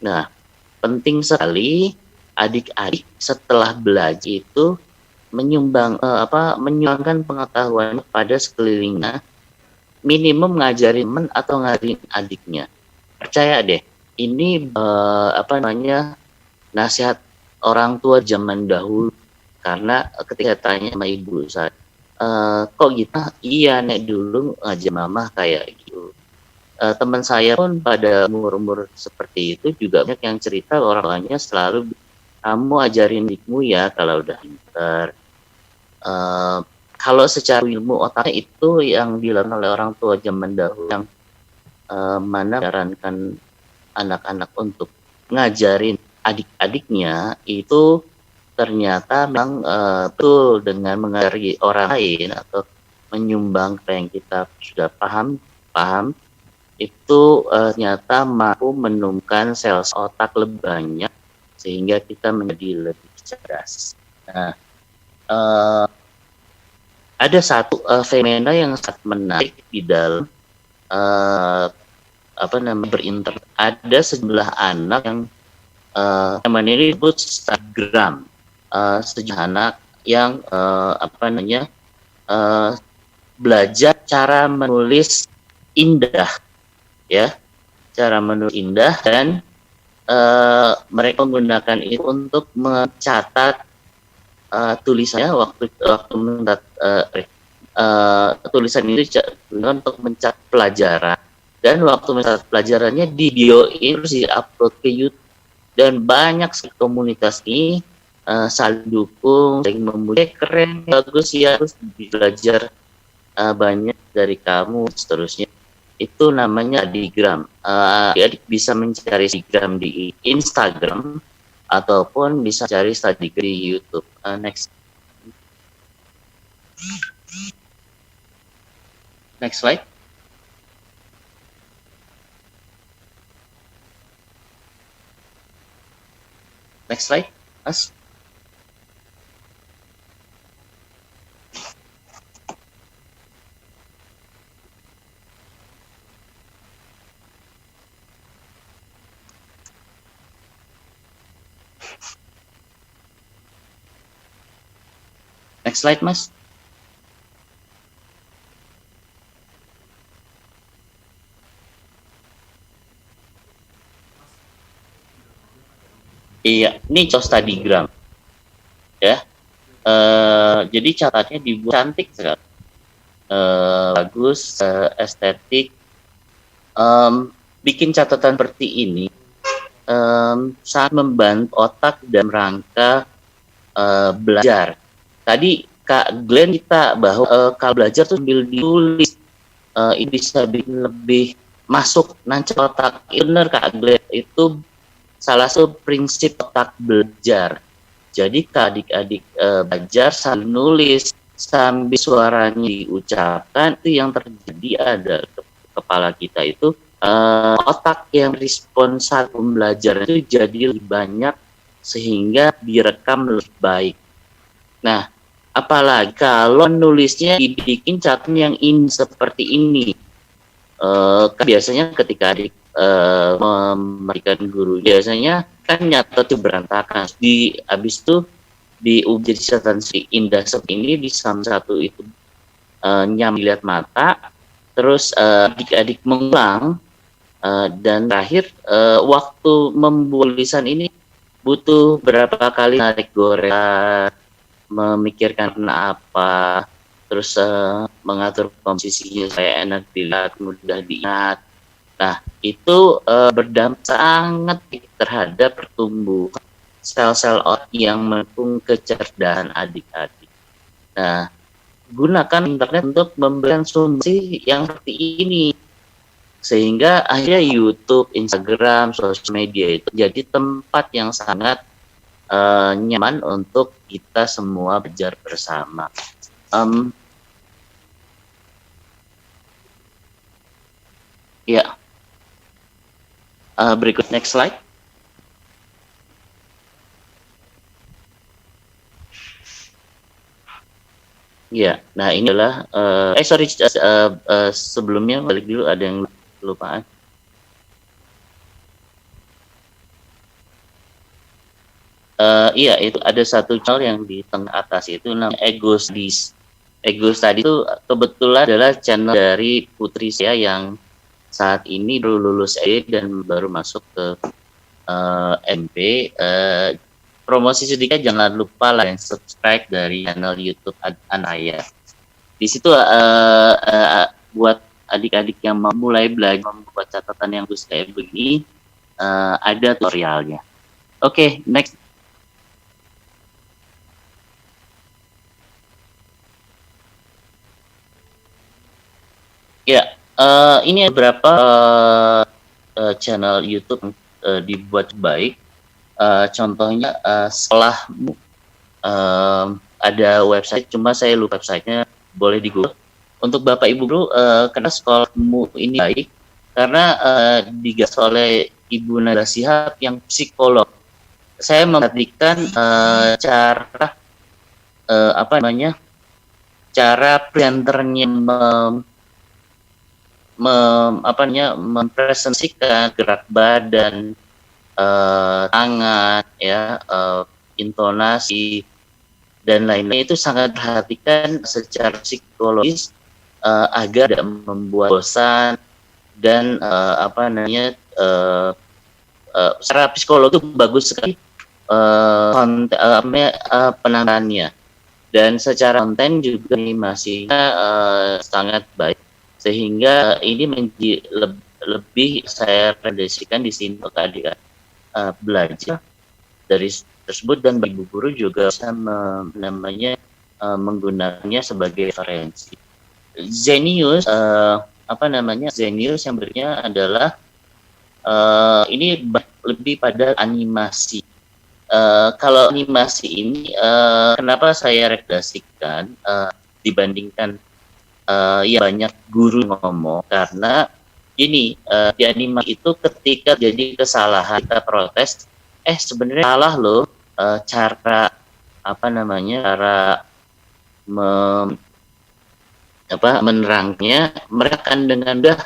Nah, penting sekali adik-adik setelah belajar itu menyumbangkan pengetahuan pada sekelilingnya, minimum ngajarin teman atau ngajarin adiknya. Percaya deh, ini nasihat orang tua zaman dahulu. Karena ketika tanya sama ibu saya, kok gitu? Iya, nek dulu ngajar mama kayak gitu. Teman saya pun pada umur-umur seperti itu juga banyak yang cerita orang tuanya selalu, kamu ajarin adikmu ya kalau udah pintar. Kalau secara ilmu otaknya itu yang dilakukan oleh orang tua zaman dahulu, yang mana menyarankan anak-anak untuk ngajarin adik-adiknya itu ternyata memang betul dengan mengajari orang lain atau menyumbang apa yang kita sudah paham itu ternyata mampu menumbuhkan sel otak lebih banyak sehingga kita menjadi lebih cerdas. Nah, ada satu fenomena yang sangat menarik di dalam berinternet. Ada sejumlah anak yang namanya ini disebut Instagram, sejumlah anak yang belajar cara menulis indah, ya, cara menulis indah, dan mereka menggunakan itu untuk mencatat tulisannya waktu tulisan itu untuk mencatat pelajaran, dan waktu mencatat pelajarannya di videoin terus di-upload ke YouTube, dan banyak komunitas ini saling dukung, saling memuji, keren, bagus ya, terus belajar banyak dari kamu, seterusnya. Itu namanya Adigram. Adik bisa mencari Adigram di Instagram ataupun bisa cari study di YouTube. Next slide. Next slide, Mas. Next slide, Mas. Iya, ini contoh studygram, ya. Jadi catatnya dibuat cantik sekali, bagus, estetik. Bikin catatan seperti ini sangat membantu otak dan rangka belajar. Tadi Kak Glenn kita bahwa kalau belajar tuh sambil ditulis, ini bisa bikin lebih masuk nancep otak. Bener Kak Glenn, itu salah satu prinsip otak belajar. Jadi adik-adik belajar sambil nulis, sambil suaranya diucapkan, itu yang terjadi ada kepala kita itu otak yang respon saat belajar itu jadi lebih banyak sehingga direkam lebih baik. Nah, apalagi kalau nulisnya dibikin catatan yang ini seperti ini, kan biasanya ketika adik memberikan guru biasanya kan nyata tuh berantakan, habis itu jadi catatan si indah seperti ini di satu itu nyam dilihat mata, terus adik-adik mengulang, dan terakhir waktu membuat tulisan ini butuh berapa kali narik goresan, memikirkan apa, terus mengatur komposisinya supaya enak dilihat, mudah diingat. Nah, itu berdampak sangat terhadap pertumbuhan sel-sel otak yang mendukung kecerdasan adik-adik. Nah, gunakan internet untuk memberikan sumber yang seperti ini, sehingga akhirnya YouTube, Instagram, sosial media itu jadi tempat yang sangat nyaman untuk kita semua belajar bersama. Ya. Berikut next slide. Ya, nah ini adalah sebelumnya balik dulu, ada yang kelupaan. Iya, itu ada satu channel yang di tengah atas itu namanya Ego Studies. Ego Studies itu kebetulan adalah channel dari putri saya yang saat ini baru lulus SD dan baru masuk ke MP. Promosi sedikit, jangan lupa like dan subscribe dari channel YouTube Anaya. Di situ buat adik-adik yang mau mulai belajar membuat catatan yang bagus kayak begini, ada tutorialnya. Oke, next. Ya. Ini beberapa channel YouTube dibuat baik. Contohnya sekolahmu, ada website, cuma saya lupa websitenya, boleh di Google. Untuk Bapak Ibu Guru, karena sekolahmu ini baik karena digas oleh Ibu Nada Shihab yang psikolog. Saya memperhatikan cara cara presenternya mempresentasikan gerak badan, tangan, ya, intonasi dan lain-lain itu sangat perhatikan secara psikologis agar tidak membuat bosan dan secara psikologi itu bagus sekali penanganannya, dan secara konten juga animasinya sangat baik. Sehingga ini lebih saya rekomendasikan di sini untuk adik-adik belajar dari tersebut, dan ibu guru juga bisa menggunakannya sebagai referensi. Zenius, Zenius yang berikutnya adalah ini lebih pada animasi. kalau animasi ini kenapa saya rekomendasikan dibandingkan ya banyak guru ngomong, karena ini di animasi itu ketika jadi kesalahan kita protes, sebenarnya salah loh, cara cara menerangnya, mereka akan dengan mudah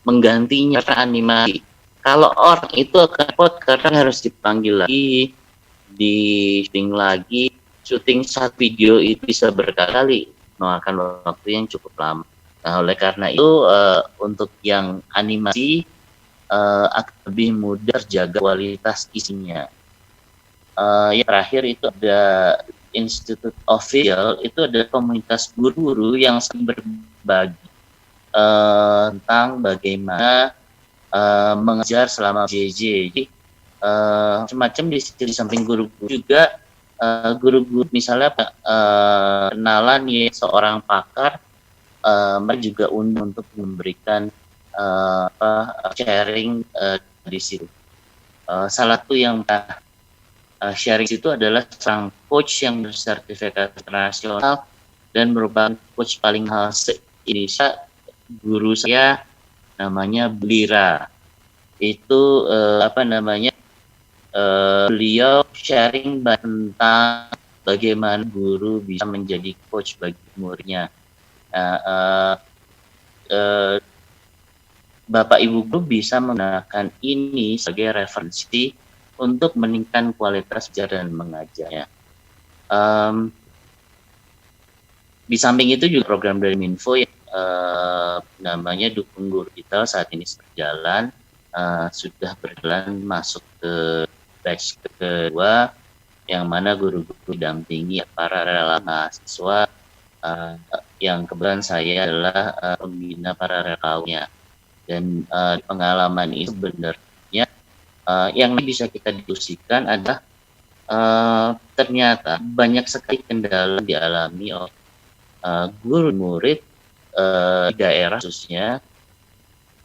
menggantinya karena animasi. Kalau orang itu akan repot karena harus dipanggil lagi, di syuting lagi. Syuting satu video itu bisa berkali-kali, memakan waktu yang cukup lama. Nah, oleh karena itu untuk yang animasi akan lebih mudah jaga kualitas isinya. Yang terakhir itu ada Institute of Visual, itu ada komunitas guru-guru yang sering berbagi tentang bagaimana mengajar selama PJJ. Jadi semacam di samping guru-guru juga guru-guru misalnya kenalan ya seorang pakar, mereka juga untuk memberikan sharing di situ. Salah satu yang sharing itu adalah seorang coach yang bersertifikat internasional dan merupakan coach paling mahal se-Indonesia. Guru saya namanya Blira. Itu beliau sharing tentang bagaimana guru bisa menjadi coach bagi muridnya. Bapak Ibu guru bisa menggunakan ini sebagai referensi untuk meningkatkan kualitas belajar dan mengajarnya. Di samping itu juga program dari Minfo yang namanya Dukung Guru Digital saat ini berjalan, sudah berjalan masuk ke batch kedua, yang mana guru-guru didampingi para relawan mahasiswa, yang kebetulan saya adalah pembina para relawannya. Dan pengalaman itu sebenarnya yang bisa kita diskusikan adalah ternyata banyak sekali kendala dialami oleh guru murid di daerah khususnya,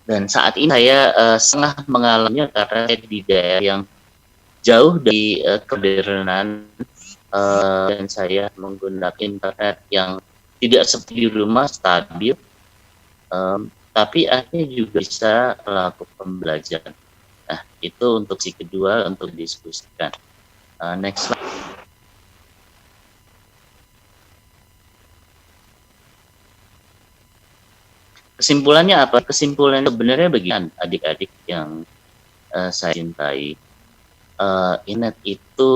dan saat ini saya sangat mengalaminya karena saya di daerah yang jauh dari kemodernan, dan saya menggunakan internet yang tidak seperti di rumah stabil, tapi akhirnya juga bisa melakukan pembelajaran. Nah, itu untuk si kedua untuk didiskusikan. Next slide. Kesimpulannya apa? Kesimpulannya sebenarnya bagi adik-adik yang saya cintai, internet itu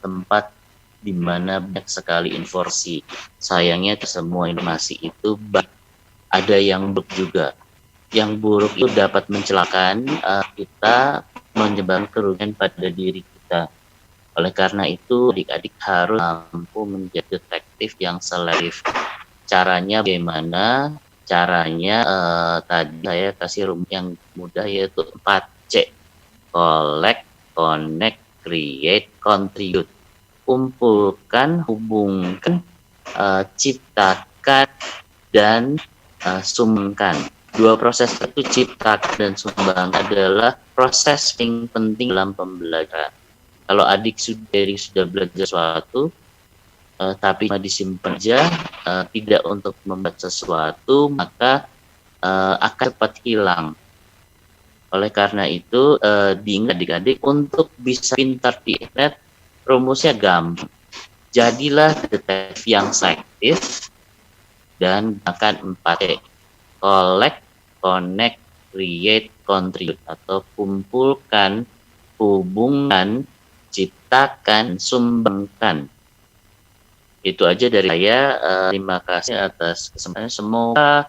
tempat di mana banyak sekali informasi. Sayangnya semua informasi itu ada yang buruk juga. Yang buruk itu dapat mencelakakan kita, menyebabkan kerugian pada diri kita. Oleh karena itu, adik-adik harus mampu menjadi detektif yang selektif. Caranya bagaimana? Caranya tadi saya kasih rumus yang mudah, yaitu 4C. Collect, connect, create, contribute. Kumpulkan, hubungkan, ciptakan, dan sumbangkan. Dua proses itu, ciptakan dan sumbang, adalah proses yang penting dalam pembelajaran. Kalau adik sudah belajar sesuatu, tapi disimpan saja, tidak untuk membuat sesuatu, maka akan cepat hilang. Oleh karena itu, diingat adik-adik, untuk bisa pintar di internet, rumusnya gampang. Jadilah detektif yang selektif dan gunakan 4C. Collect, connect, create, contribute, atau kumpulkan, hubungkan, ciptakan, sumbangkan. Itu aja dari saya. Terima kasih atas kesempatannya. Semoga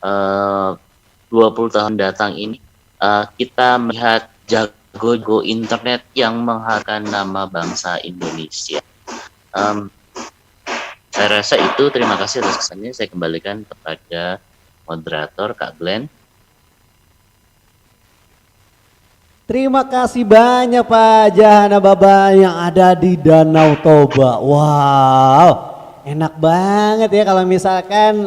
20 tahun datang ini kita melihat jago-jago internet yang mengharumkan nama bangsa Indonesia. Saya rasa itu. Terima kasih atas kesannya. Saya kembalikan kepada moderator Kak Glenn. Terima kasih banyak Pak Jahana Baba yang ada di Danau Toba. Wow, enak banget ya kalau misalkan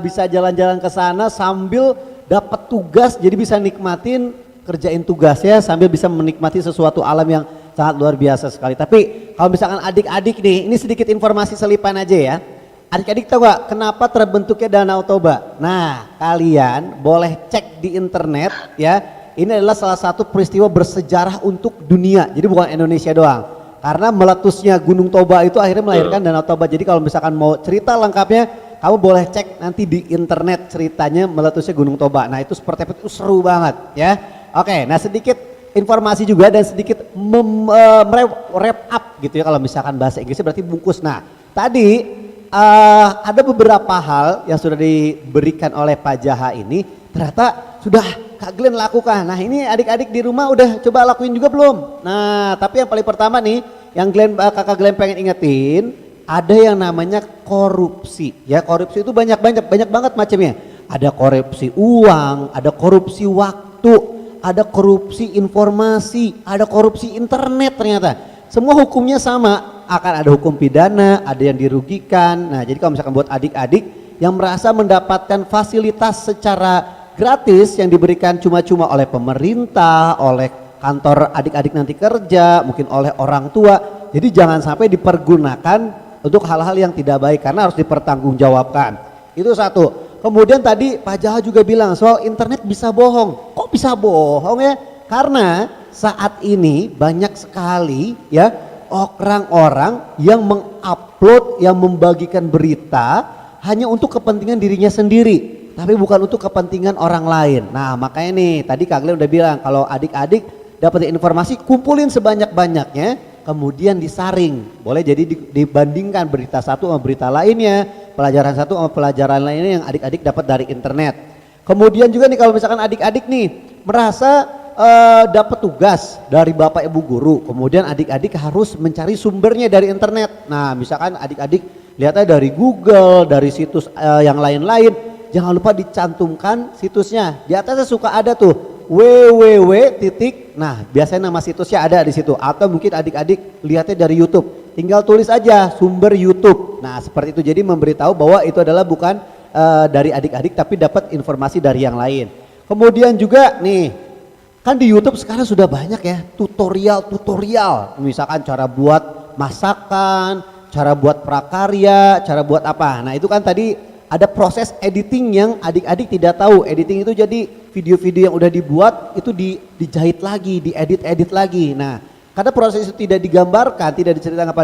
bisa jalan-jalan ke sana sambil dapat tugas, jadi bisa nikmatin kerjain tugasnya sambil bisa menikmati sesuatu alam yang sangat luar biasa sekali. Tapi kalau misalkan adik-adik nih, ini sedikit informasi selipan aja ya. Adik-adik tahu gak kenapa terbentuknya Danau Toba? Nah, kalian boleh cek di internet ya. Ini adalah salah satu peristiwa bersejarah untuk dunia. Jadi bukan Indonesia doang. Karena meletusnya Gunung Toba itu akhirnya melahirkan Danau Toba. Jadi kalau misalkan mau cerita lengkapnya, kamu boleh cek nanti di internet ceritanya meletusnya Gunung Toba. Nah, itu seperti itu seru banget ya. Oke, nah sedikit informasi juga dan sedikit wrap up gitu ya, kalau misalkan bahasa Inggrisnya berarti bungkus. Nah, tadi ada beberapa hal yang sudah diberikan oleh Pak Jaha ini ternyata sudah Kak Glenn lakukan. Nah, ini adik-adik di rumah udah coba lakuin juga belum? Nah, tapi yang paling pertama nih yang Kakak Glenn pengen ingetin, ada yang namanya korupsi. Ya, korupsi itu banyak banget macamnya. Ada korupsi uang, ada korupsi waktu, ada korupsi informasi, ada korupsi internet ternyata. Semua hukumnya sama, akan ada hukum pidana, ada yang dirugikan. Nah, jadi kalau misalkan buat adik-adik yang merasa mendapatkan fasilitas secara gratis yang diberikan cuma-cuma oleh pemerintah, oleh kantor adik-adik nanti kerja, mungkin oleh orang tua. Jadi jangan sampai dipergunakan untuk hal-hal yang tidak baik karena harus dipertanggungjawabkan. Itu satu. Kemudian tadi Pak Jaha juga bilang soal internet bisa bohong. Kok bisa bohong ya? Karena saat ini banyak sekali ya orang-orang yang mengupload, yang membagikan berita hanya untuk kepentingan dirinya sendiri, tapi bukan untuk kepentingan orang lain. Nah, makanya nih tadi Kak Glenn udah bilang kalau adik-adik dapat informasi kumpulin sebanyak-banyaknya, kemudian disaring. Boleh jadi dibandingkan berita satu sama berita lainnya, pelajaran satu sama pelajaran lainnya yang adik-adik dapat dari internet. Kemudian juga nih kalau misalkan adik-adik nih merasa dapat tugas dari bapak ibu guru, kemudian adik-adik harus mencari sumbernya dari internet. Nah, misalkan adik-adik lihatnya dari Google, dari situs yang lain-lain, jangan lupa dicantumkan situsnya. Di atasnya suka ada tuh www. Nah, biasanya nama situsnya ada di situ. Atau mungkin adik-adik lihatnya dari YouTube, tinggal tulis aja sumber YouTube. Nah, seperti itu, jadi memberitahu bahwa itu adalah bukan dari adik-adik tapi dapat informasi dari yang lain. Kemudian juga nih, kan di YouTube sekarang sudah banyak ya tutorial, misalkan cara buat masakan, cara buat prakarya, cara buat apa. Nah, itu kan tadi ada proses editing yang adik-adik tidak tahu. Editing itu jadi video-video yang udah dibuat itu dijahit lagi, diedit lagi. Nah, karena proses itu tidak digambarkan, tidak diceritakan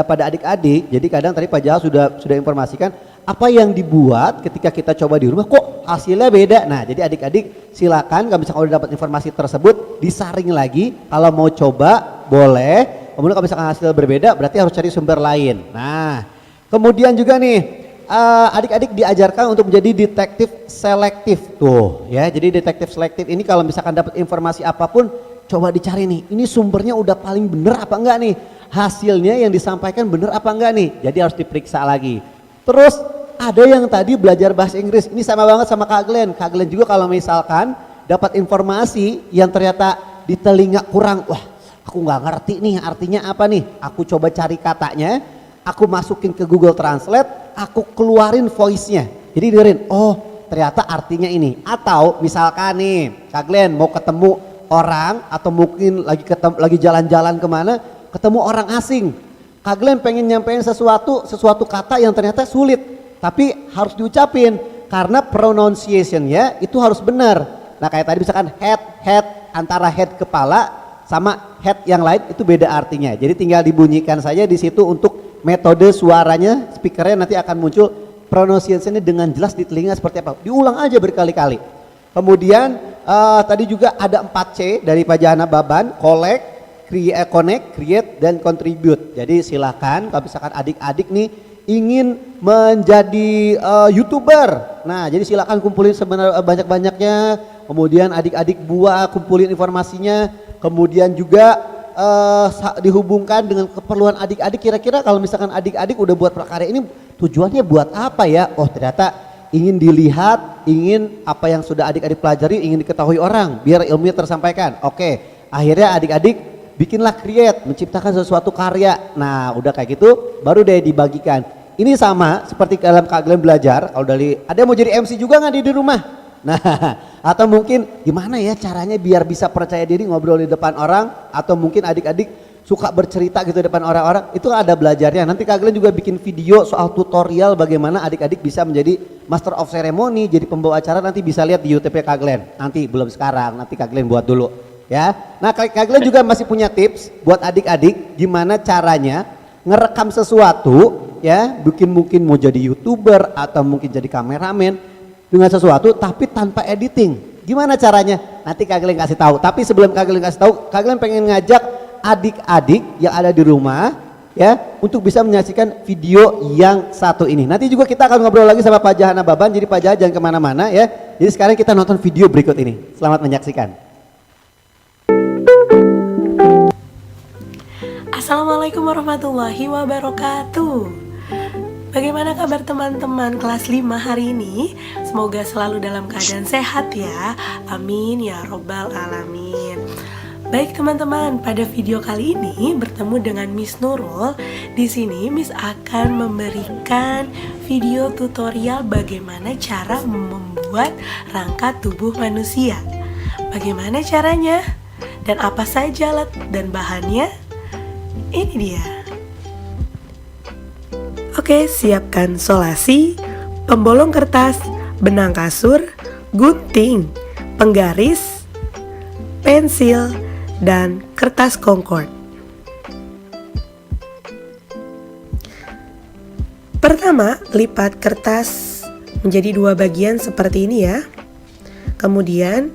pada adik-adik, jadi kadang tadi Pak Jaha sudah informasikan apa yang dibuat ketika kita coba di rumah kok hasilnya beda. Nah, jadi adik-adik silakan kalau misalkan udah dapat informasi tersebut disaring lagi, kalau mau coba boleh. Kemudian kalau misalkan hasil berbeda berarti harus cari sumber lain. Nah, kemudian juga nih adik-adik diajarkan untuk menjadi detektif selektif tuh ya. Jadi detektif selektif ini kalau misalkan dapat informasi apapun coba dicari nih, ini sumbernya udah paling bener apa enggak nih, hasilnya yang disampaikan bener apa enggak nih, jadi harus diperiksa lagi. Terus ada yang tadi belajar bahasa Inggris, ini sama banget sama Kak Glenn. Kak Glenn juga kalau misalkan dapat informasi yang ternyata di telinga kurang, wah aku nggak ngerti nih artinya apa nih, aku coba cari katanya, aku masukin ke Google Translate, aku keluarin voice-nya, jadi dengerin, oh ternyata artinya ini. Atau misalkan nih Kak Glenn mau ketemu orang atau mungkin lagi jalan-jalan kemana, ketemu orang asing, Kak Glenn pengen nyampein sesuatu kata yang ternyata sulit, tapi harus diucapin karena pronunciation-nya itu harus benar. Nah, kayak tadi misalkan head, antara head kepala sama head yang lain itu beda artinya. Jadi tinggal dibunyikan saja di situ untuk metode suaranya, speakernya nanti akan muncul pronunciation-nya dengan jelas di telinga seperti apa. Diulang aja berkali-kali. Kemudian tadi juga ada 4C dari Pak Jahana Baban, collect, connect, create, dan contribute. Jadi silakan kalau misalkan adik-adik nih ingin menjadi YouTuber. Nah, jadi silakan kumpulin banyak-banyaknya. Kemudian adik-adik kumpulin informasinya. Kemudian juga dihubungkan dengan keperluan adik-adik. Kira-kira kalau misalkan adik-adik udah buat prakarya ini tujuannya buat apa ya? Oh, ternyata ingin dilihat, ingin apa yang sudah adik-adik pelajari ingin diketahui orang biar ilmunya tersampaikan. Oke, akhirnya adik-adik bikinlah create, menciptakan sesuatu karya. Nah, udah kayak gitu baru deh dibagikan. Ini sama seperti dalam Kak Glenn belajar, kalau ada yang mau jadi MC juga nggak di rumah? Nah, atau mungkin gimana ya caranya biar bisa percaya diri ngobrol di depan orang, atau mungkin adik-adik suka bercerita gitu depan orang-orang, itu ada belajarnya. Nanti Kak Glenn juga bikin video soal tutorial bagaimana adik-adik bisa menjadi master of ceremony, jadi pembawa acara, nanti bisa lihat di YouTube Kak Glenn. Nanti belum sekarang, nanti Kak Glenn buat dulu ya. Nah Kak Glenn juga masih punya tips buat adik-adik gimana caranya ngerekam sesuatu ya, mungkin mau jadi YouTuber atau mungkin jadi kameramen dengan sesuatu tapi tanpa editing. Gimana caranya? Nanti Kak Glenn kasih tahu. Tapi sebelum Kak Glenn kasih tahu, Kak Glenn pengen ngajak adik-adik yang ada di rumah ya untuk bisa menyaksikan video yang satu ini. Nanti juga kita akan ngobrol lagi sama Pak Jaha Nababan, jadi Pak Jaha jangan kemana-mana ya. Jadi sekarang kita nonton video berikut ini. Selamat menyaksikan. Assalamualaikum warahmatullahi wabarakatuh. Bagaimana kabar teman-teman kelas 5 hari ini? Semoga selalu dalam keadaan sehat ya. Amin ya robbal alamin. Baik teman-teman, pada video kali ini bertemu dengan Miss Nurul. Di sini Miss akan memberikan video tutorial bagaimana cara membuat rangka tubuh manusia. Bagaimana caranya? Dan apa saja alat dan bahannya? Ini dia. Oke, siapkan solasi, pembolong kertas, benang kasur, gunting, penggaris, pensil, dan kertas Concord. Pertama, lipat kertas menjadi 2 bagian seperti ini ya. Kemudian,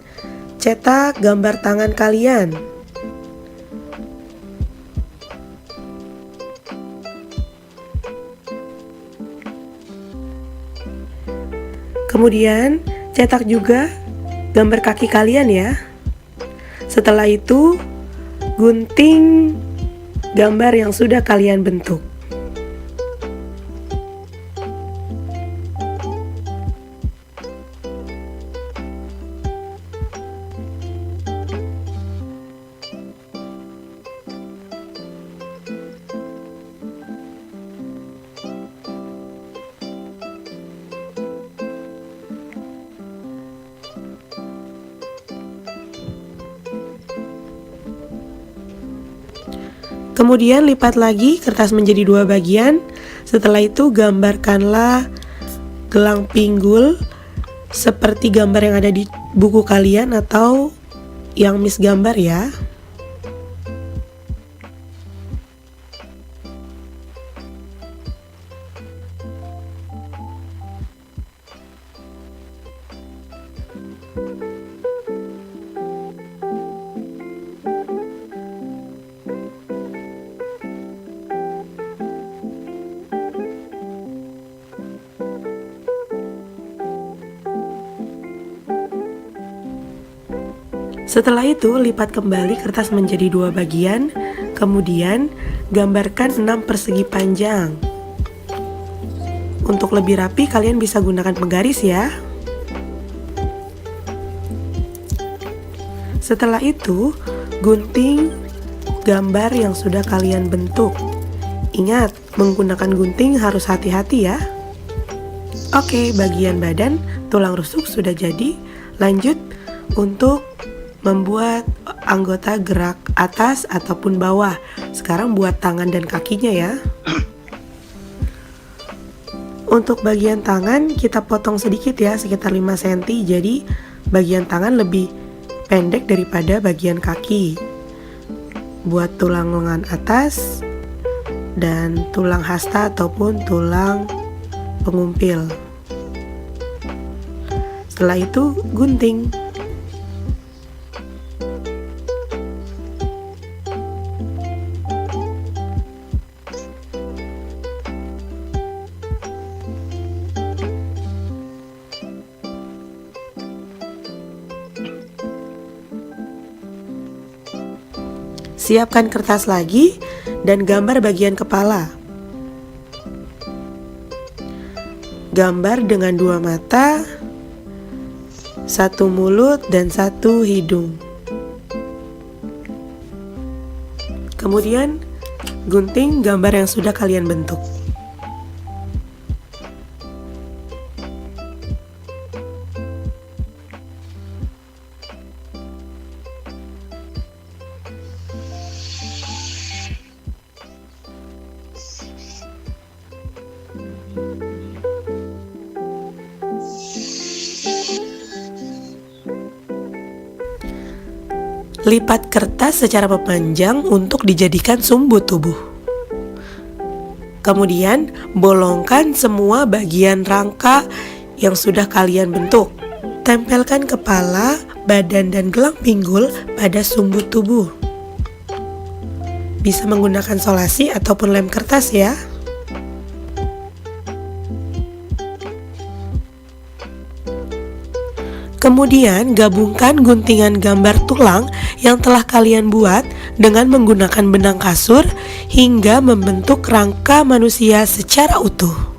cetak gambar tangan kalian. Kemudian, cetak juga gambar kaki kalian ya. Setelah itu, gunting gambar yang sudah kalian bentuk. Kemudian lipat lagi kertas menjadi 2 bagian. Setelah itu gambarkanlah gelang pinggul seperti gambar yang ada di buku kalian atau yang Miss gambar ya. Setelah itu, lipat kembali kertas menjadi 2 bagian, kemudian gambarkan 6 persegi panjang. Untuk lebih rapi, kalian bisa gunakan penggaris ya. Setelah itu, gunting gambar yang sudah kalian bentuk. Ingat, menggunakan gunting harus hati-hati ya. Oke, bagian badan, tulang rusuk sudah jadi. Lanjut untuk membuat anggota gerak atas ataupun bawah. Sekarang buat tangan dan kakinya ya. Untuk bagian tangan kita potong sedikit ya, sekitar 5 cm. Jadi bagian tangan lebih pendek daripada bagian kaki. Buat tulang lengan atas dan tulang hasta ataupun tulang pengumpil. Setelah itu gunting. Siapkan kertas lagi dan gambar bagian kepala. Gambar dengan 2 mata, 1 mulut dan 1 hidung. Kemudian gunting gambar yang sudah kalian bentuk. Lipat kertas secara memanjang untuk dijadikan sumbu tubuh. Kemudian, bolongkan semua bagian rangka yang sudah kalian bentuk. Tempelkan kepala, badan, dan gelang pinggul pada sumbu tubuh. Bisa menggunakan solasi ataupun lem kertas ya. Kemudian gabungkan guntingan gambar tulang yang telah kalian buat dengan menggunakan benang kasur hingga membentuk rangka manusia secara utuh.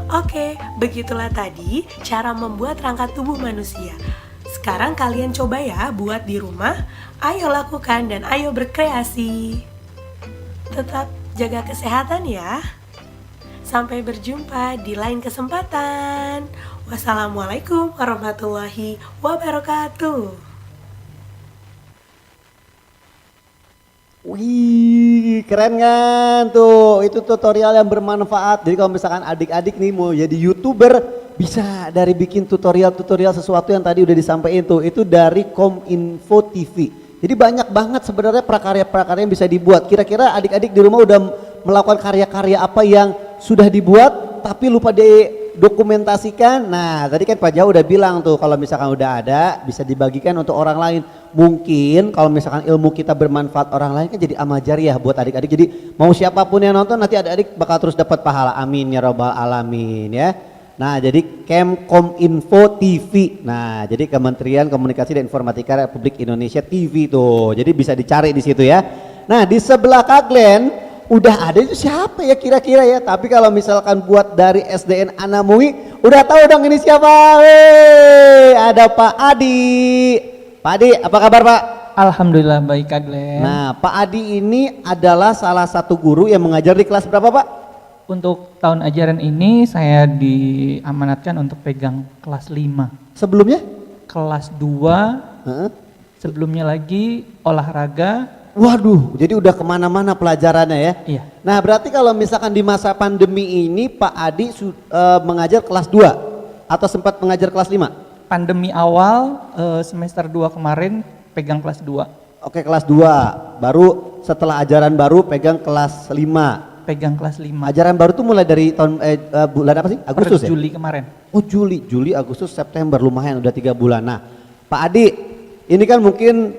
Oke, begitulah tadi cara membuat rangka tubuh manusia. Sekarang kalian coba ya buat di rumah. Ayo lakukan dan ayo berkreasi. Tetap jaga kesehatan ya. Sampai berjumpa di lain kesempatan. Wassalamualaikum warahmatullahi wabarakatuh. Wih, keren kan tuh. Itu tutorial yang bermanfaat. Jadi kalau misalkan adik-adik nih mau jadi YouTuber, bisa dari bikin tutorial-tutorial sesuatu yang tadi udah disampaikan tuh. Itu dari Kominfo TV. Jadi banyak banget sebenarnya prakarya-prakarya yang bisa dibuat. Kira-kira adik-adik di rumah udah melakukan karya-karya apa yang sudah dibuat tapi lupa didokumentasikan. Nah, tadi kan Pak Jau udah bilang tuh kalau misalkan udah ada bisa dibagikan untuk orang lain. Mungkin kalau misalkan ilmu kita bermanfaat orang lain kan jadi amal jariah buat adik-adik. Jadi mau siapapun yang nonton nanti adik-adik bakal terus dapat pahala. Amin ya robbal alamin ya. Nah, jadi Kominfo TV. Nah, jadi Kementerian Komunikasi dan Informatika Republik Indonesia TV tuh. Jadi bisa dicari di situ ya. Nah, di sebelah Kak Glenn udah ada itu siapa ya kira-kira ya. Tapi kalau misalkan buat dari SDN Anamui udah tahu dong ini siapa. Wey, ada Pak Adi. Pak Adi, apa kabar Pak? Alhamdulillah baik Kak Glenn. Nah, Pak Adi ini adalah salah satu guru yang mengajar di kelas berapa Pak? Untuk tahun ajaran ini saya diamanatkan untuk pegang kelas 5. Sebelumnya? Kelas 2, sebelumnya lagi olahraga. Waduh, jadi udah kemana-mana pelajarannya ya? Iya. Nah, berarti kalau misalkan di masa pandemi ini Pak Adi mengajar kelas 2 atau sempat mengajar kelas 5? Pandemi awal semester 2 kemarin pegang kelas 2. Oke, kelas 2. Baru setelah ajaran baru pegang kelas 5. Pegang kelas 5. Ajaran baru tuh mulai dari tahun bulan apa sih? Agustus ya? Juli kemarin. Oh, Juli, Agustus, September, lumayan udah 3 bulan. Nah, Pak Adi, ini kan mungkin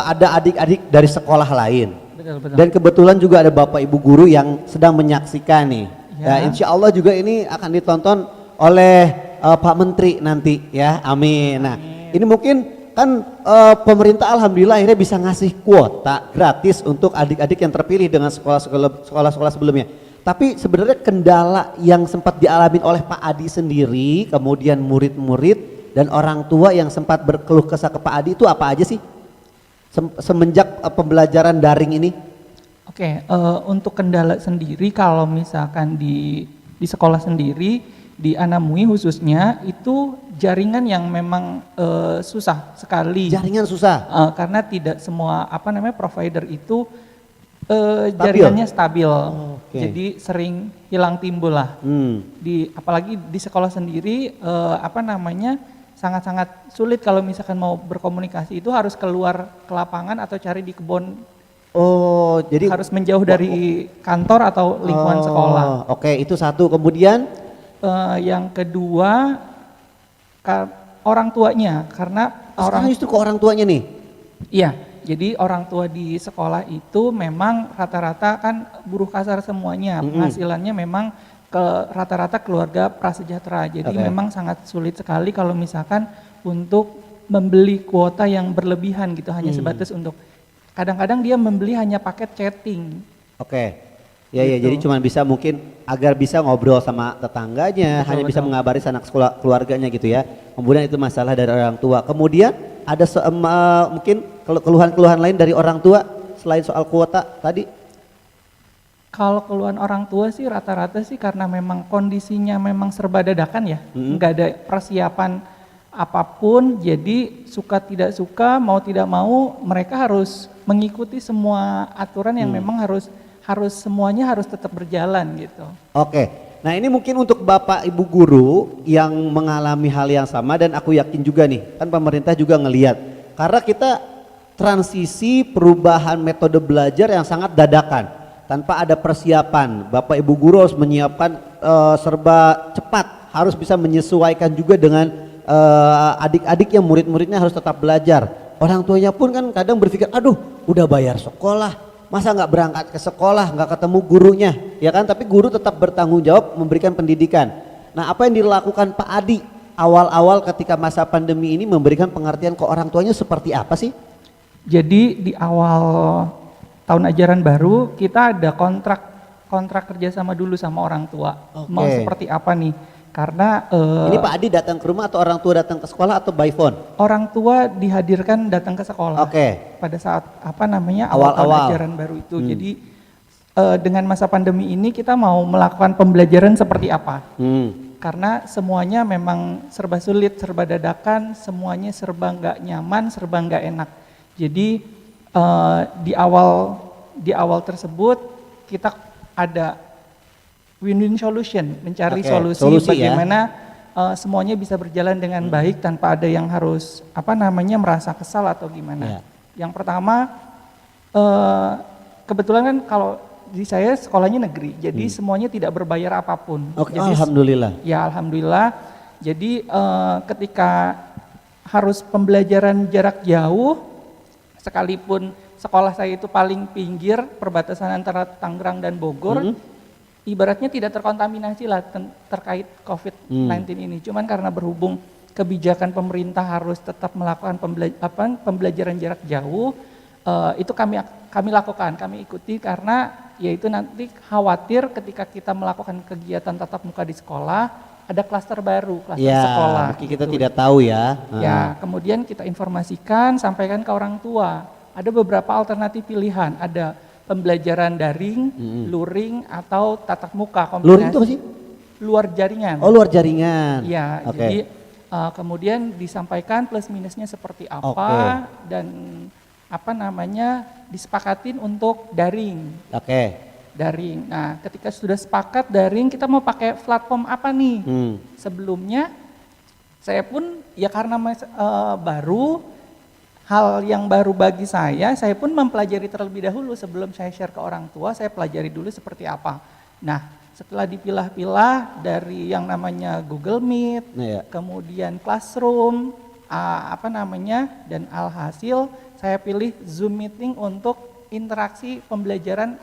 ada adik-adik dari sekolah lain. Betul. Dan kebetulan juga ada Bapak Ibu guru yang sedang menyaksikan nih. Ya, insya Allah juga ini akan ditonton oleh Pak Menteri nanti ya, amin. Nah, ini mungkin kan pemerintah alhamdulillah akhirnya bisa ngasih kuota gratis untuk adik-adik yang terpilih dengan sekolah-sekolah sebelumnya. Tapi sebenarnya kendala yang sempat dialami oleh Pak Adi sendiri, kemudian murid-murid dan orang tua yang sempat berkeluh kesah ke Pak Adi itu apa aja sih semenjak pembelajaran daring ini? Oke, untuk kendala sendiri kalau misalkan di sekolah sendiri di Anamui khususnya itu jaringan yang memang susah sekali. Jaringan susah? Karena tidak semua provider itu jaringannya stabil. Jadi sering hilang timbul lah. Apalagi di sekolah sendiri sangat-sangat sulit kalau misalkan mau berkomunikasi itu harus keluar ke lapangan atau cari di kebun Oh, jadi harus menjauh dari kantor atau lingkungan sekolah. Oke, itu satu. Kemudian Yang kedua orang tuanya, karena sekarang justru ke orang tuanya nih. Iya, jadi orang tua di sekolah itu memang rata-rata kan buruh kasar semuanya, penghasilannya memang rata-rata keluarga prasejahtera. Jadi memang sangat sulit sekali kalau misalkan untuk membeli kuota yang berlebihan gitu, hanya sebatas untuk kadang-kadang dia membeli hanya paket chatting. Oke. Ya, Gitu. jadi cuma bisa mungkin agar bisa ngobrol sama tetangganya, Betul, hanya bisa betul. mengabari sanak sekolah keluarganya gitu ya. Kemudian itu masalah dari orang tua. Kemudian ada mungkin keluhan-keluhan lain dari orang tua selain soal kuota tadi. Kalau keluhan orang tua sih rata-rata sih karena memang kondisinya memang serba dadakan ya, nggak ada persiapan apapun, jadi suka tidak suka, mau tidak mau mereka harus mengikuti semua aturan yang memang harus semuanya harus tetap berjalan gitu. Oke, nah ini mungkin untuk Bapak Ibu guru yang mengalami hal yang sama dan aku yakin juga nih, kan pemerintah juga ngelihat. Karena kita transisi perubahan metode belajar yang sangat dadakan, tanpa ada persiapan. Bapak Ibu guru harus menyiapkan serba cepat, harus bisa menyesuaikan juga dengan adik-adik yang murid-muridnya harus tetap belajar. Orang tuanya pun kan kadang berpikir, aduh udah bayar sekolah, masa nggak berangkat ke sekolah, nggak ketemu gurunya, ya kan? Tapi guru tetap bertanggung jawab memberikan pendidikan. Nah, apa yang dilakukan Pak Adi awal-awal ketika masa pandemi ini memberikan pengertian ke orang tuanya seperti apa sih? Jadi di awal tahun ajaran baru kita ada kontrak kerjasama dulu sama orang tua. Oke. Mau seperti apa nih? Karena Ini Pak Adi datang ke rumah atau orang tua datang ke sekolah atau by phone? orang tua dihadirkan datang ke sekolah. Oke. Pada saat awal tahun ajaran baru itu. Jadi dengan masa pandemi ini kita mau melakukan pembelajaran seperti apa? Karena semuanya memang serba sulit, serba dadakan, semuanya serba nggak nyaman, serba nggak enak. Jadi di awal tersebut kita ada win-win solution, mencari solusi bagaimana semuanya bisa berjalan dengan baik tanpa ada yang harus merasa kesal atau gimana. Yang pertama kebetulan kan kalau di saya sekolahnya negeri, jadi semuanya tidak berbayar apapun. Oke, Jadi, alhamdulillah. Ya alhamdulillah. Jadi ketika harus pembelajaran jarak jauh, sekalipun sekolah saya itu paling pinggir perbatasan antara Tangerang dan Bogor, ibaratnya tidak terkontaminasi lah terkait COVID-19 ini. Cuman karena berhubung kebijakan pemerintah harus tetap melakukan pembelajaran jarak jauh, itu kami lakukan, kami ikuti karena yaitu nanti khawatir ketika kita melakukan kegiatan tatap muka di sekolah ada klaster baru, klaster sekolah. Ya, kita tidak tahu ya. Ya, kemudian kita informasikan, sampaikan ke orang tua. Ada beberapa alternatif pilihan, ada pembelajaran daring, luring atau tatap muka kombinasi. Luring itu apa sih? Luar jaringan. Oh, luar jaringan. Ya, jadi kemudian disampaikan plus minusnya seperti apa dan disepakatin untuk daring. Daring. Nah, ketika sudah sepakat daring, kita mau pakai platform apa nih? Sebelumnya saya pun ya karena baru, hal yang baru bagi saya pun mempelajari terlebih dahulu sebelum saya share ke orang tua, saya pelajari dulu seperti apa. Nah, setelah dipilah-pilah dari yang namanya Google Meet, kemudian Classroom, dan alhasil saya pilih Zoom Meeting untuk interaksi pembelajaran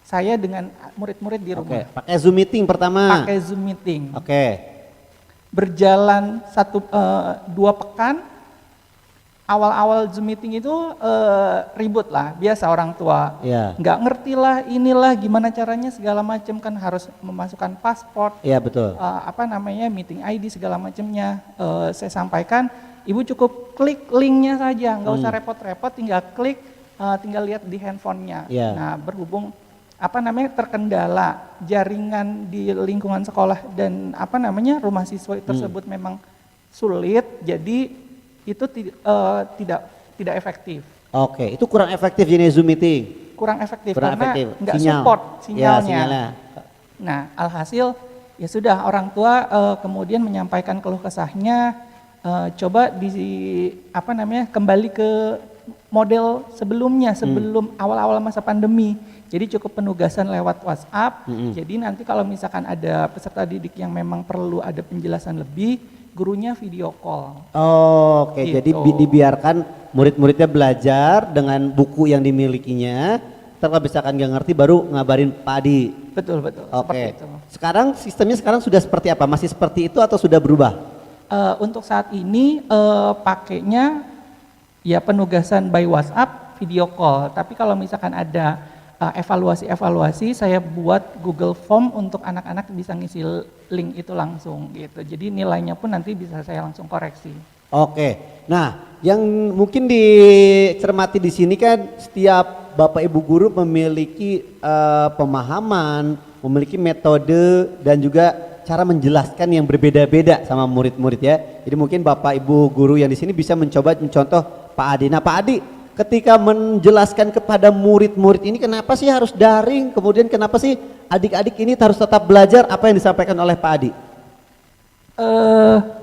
saya dengan murid-murid di rumah. Pakai Zoom Meeting pertama. Pakai Zoom Meeting. Berjalan 2 pekan. Awal-awal Zoom Meeting itu ribut lah, biasa orang tua. Nggak ngerti lah, inilah gimana caranya segala macam, kan harus memasukkan paspor. Iya betul. Meeting ID segala macamnya. Saya sampaikan, ibu cukup klik linknya saja, nggak usah repot-repot, tinggal klik, tinggal lihat di handphonenya. Nah, berhubung terkendala jaringan di lingkungan sekolah dan rumah siswa tersebut memang sulit, jadi itu tidak efektif. Itu kurang efektif jadi Zoom Meeting. Kurang efektif karena nggak support sinyalnya. Nah, alhasil ya sudah orang tua kemudian menyampaikan keluh kesahnya, coba kembali ke model sebelumnya, sebelum awal-awal masa pandemi. Jadi cukup penugasan lewat WhatsApp. Jadi nanti kalau misalkan ada peserta didik yang memang perlu ada penjelasan lebih, gurunya video call. Oh, oke. Gitu. Jadi dibiarkan murid-muridnya belajar dengan buku yang dimilikinya. Kalau misalkan nggak ngerti baru ngabarin Pak Adi. Betul. Oke. Seperti itu. Sekarang sistemnya sudah seperti apa? Masih seperti itu atau sudah berubah? Untuk saat ini pakainya ya penugasan by WhatsApp, video call. Tapi kalau misalkan ada evaluasi, saya buat Google Form untuk anak-anak bisa ngisi link itu langsung gitu. Jadi nilainya pun nanti bisa saya langsung koreksi. Oke. Nah, yang mungkin dicermati di sini kan setiap Bapak Ibu guru memiliki pemahaman, memiliki metode dan juga cara menjelaskan yang berbeda-beda sama murid-murid ya. Jadi mungkin Bapak Ibu guru yang di sini bisa mencoba mencontoh Pak Adi. Nah, Pak Adi, ketika menjelaskan kepada murid-murid ini kenapa sih harus daring, kemudian kenapa sih adik-adik ini harus tetap belajar, apa yang disampaikan oleh Pak Adi?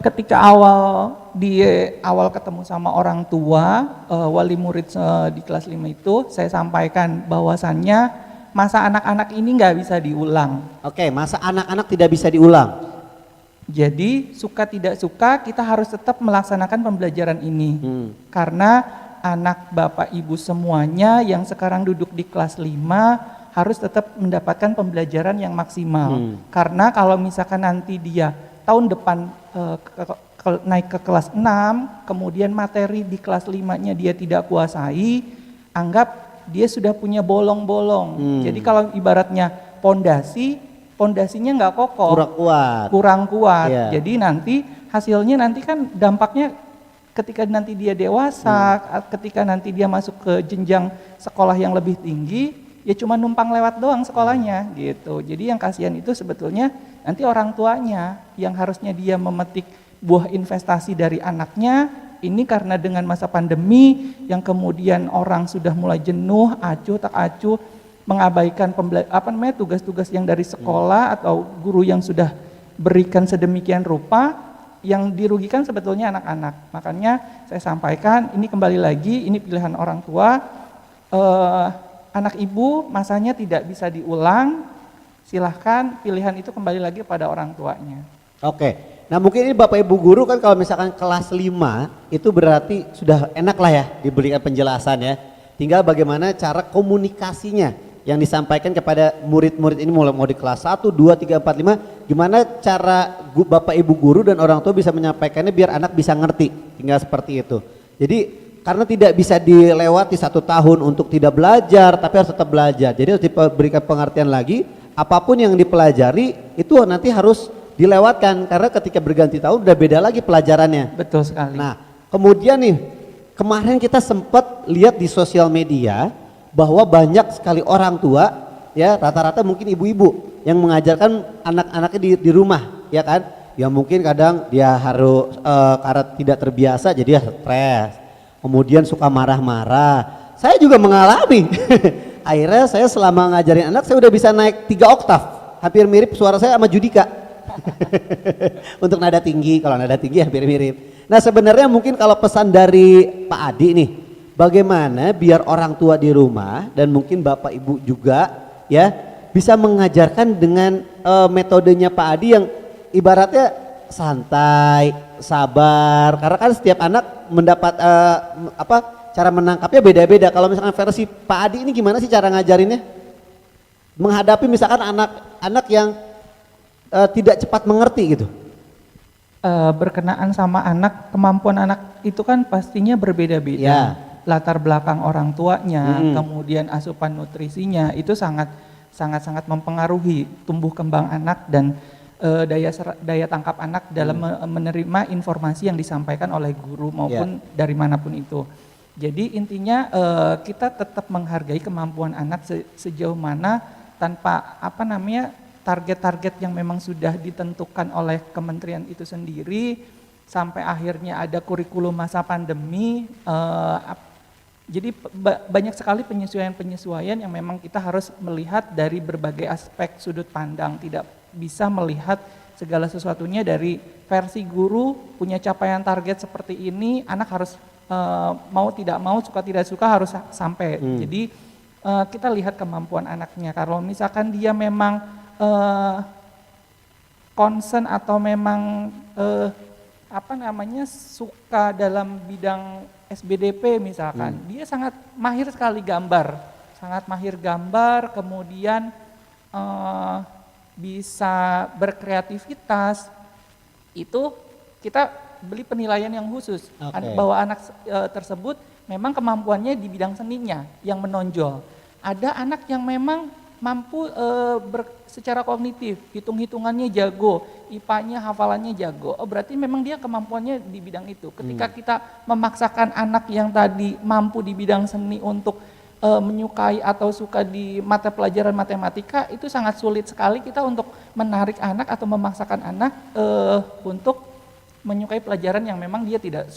Ketika awal ketemu sama orang tua, wali murid di kelas 5 itu, saya sampaikan bahwasannya masa anak-anak ini nggak bisa diulang. Oke, masa anak-anak tidak bisa diulang. Jadi suka tidak suka kita harus tetap melaksanakan pembelajaran ini. Karena anak Bapak Ibu semuanya yang sekarang duduk di kelas 5 harus tetap mendapatkan pembelajaran yang maksimal. Karena kalau misalkan nanti dia tahun depan naik ke kelas 6, kemudian materi di kelas 5-nya dia tidak kuasai, anggap dia sudah punya bolong-bolong. Jadi kalau ibaratnya pondasinya nggak kokoh, kurang kuat. Yeah. Jadi nanti hasilnya nanti kan dampaknya ketika nanti dia dewasa, ketika nanti dia masuk ke jenjang sekolah yang lebih tinggi, ya cuma numpang lewat doang sekolahnya gitu. Jadi yang kasihan itu sebetulnya nanti orang tuanya yang harusnya dia memetik buah investasi dari anaknya, ini karena dengan masa pandemi yang kemudian orang sudah mulai jenuh, acuh tak acuh, mengabaikan tugas-tugas yang dari sekolah atau guru yang sudah berikan sedemikian rupa, yang dirugikan sebetulnya anak-anak. Makanya saya sampaikan ini kembali lagi, ini pilihan orang tua, anak ibu masanya tidak bisa diulang, silahkan pilihan itu kembali lagi pada orang tuanya. Oke, nah mungkin ini Bapak Ibu guru kan kalau misalkan kelas 5 itu berarti sudah enak lah ya diberikan penjelasan ya. Tinggal bagaimana cara komunikasinya yang disampaikan kepada murid-murid ini mulai mau di kelas 1, 2, 3, 4, 5. Gimana cara Bapak Ibu guru dan orang tua bisa menyampaikannya biar anak bisa ngerti. Tinggal seperti itu. Jadi karena tidak bisa dilewati 1 tahun untuk tidak belajar tapi harus tetap belajar. Jadi harus diberikan pengertian lagi, apapun yang dipelajari itu nanti harus dilewatkan karena ketika berganti tahun udah beda lagi pelajarannya. Betul sekali. Nah, kemudian nih kemarin kita sempat lihat di sosial media bahwa banyak sekali orang tua ya rata-rata mungkin ibu-ibu yang mengajarkan anak-anaknya di rumah ya kan. Ya mungkin kadang dia harus karena tidak terbiasa jadi ya stres. Kemudian suka marah-marah. Saya juga mengalami. Akhirnya saya selama ngajarin anak saya udah bisa naik 3 oktav. Hampir mirip suara saya sama Judika. Untuk nada tinggi, kalau nada tinggi hampir mirip. Nah sebenarnya mungkin kalau pesan dari Pak Adi nih, bagaimana biar orang tua di rumah dan mungkin Bapak Ibu juga ya bisa mengajarkan dengan metodenya Pak Adi yang ibaratnya santai, sabar. Karena kan setiap anak mendapat cara menangkapnya beda-beda. Kalau misalkan versi Pak Adi ini gimana sih cara ngajarinnya? Menghadapi misalkan anak-anak yang tidak cepat mengerti gitu. Berkenaan sama anak, kemampuan anak itu kan pastinya berbeda-beda. Ya. Latar belakang orang tuanya, kemudian asupan nutrisinya itu sangat mempengaruhi tumbuh kembang anak dan daya tangkap anak dalam menerima informasi yang disampaikan oleh guru maupun dari manapun itu. Jadi intinya kita tetap menghargai kemampuan anak sejauh mana tanpa target-target yang memang sudah ditentukan oleh kementerian itu sendiri sampai akhirnya ada kurikulum masa pandemi. Jadi banyak sekali penyesuaian-penyesuaian yang memang kita harus melihat dari berbagai aspek sudut pandang, tidak bisa melihat segala sesuatunya dari versi guru punya capaian target seperti ini, anak harus mau tidak mau, suka tidak suka harus sampai. Jadi kita lihat kemampuan anaknya. Kalau misalkan dia memang concern atau memang suka dalam bidang SBDP misalkan, dia sangat mahir sekali gambar, kemudian bisa berkreativitas, itu kita beli penilaian yang khusus bahwa anak tersebut memang kemampuannya di bidang seninya yang menonjol. Ada anak yang memang mampu secara kognitif, hitung-hitungannya jago, IPA-nya, hafalannya jago. Oh, berarti memang dia kemampuannya di bidang itu. Ketika kita memaksakan anak yang tadi mampu di bidang seni untuk menyukai atau suka di mata pelajaran matematika, itu sangat sulit sekali kita untuk menarik anak atau memaksakan anak untuk menyukai pelajaran yang memang dia tidak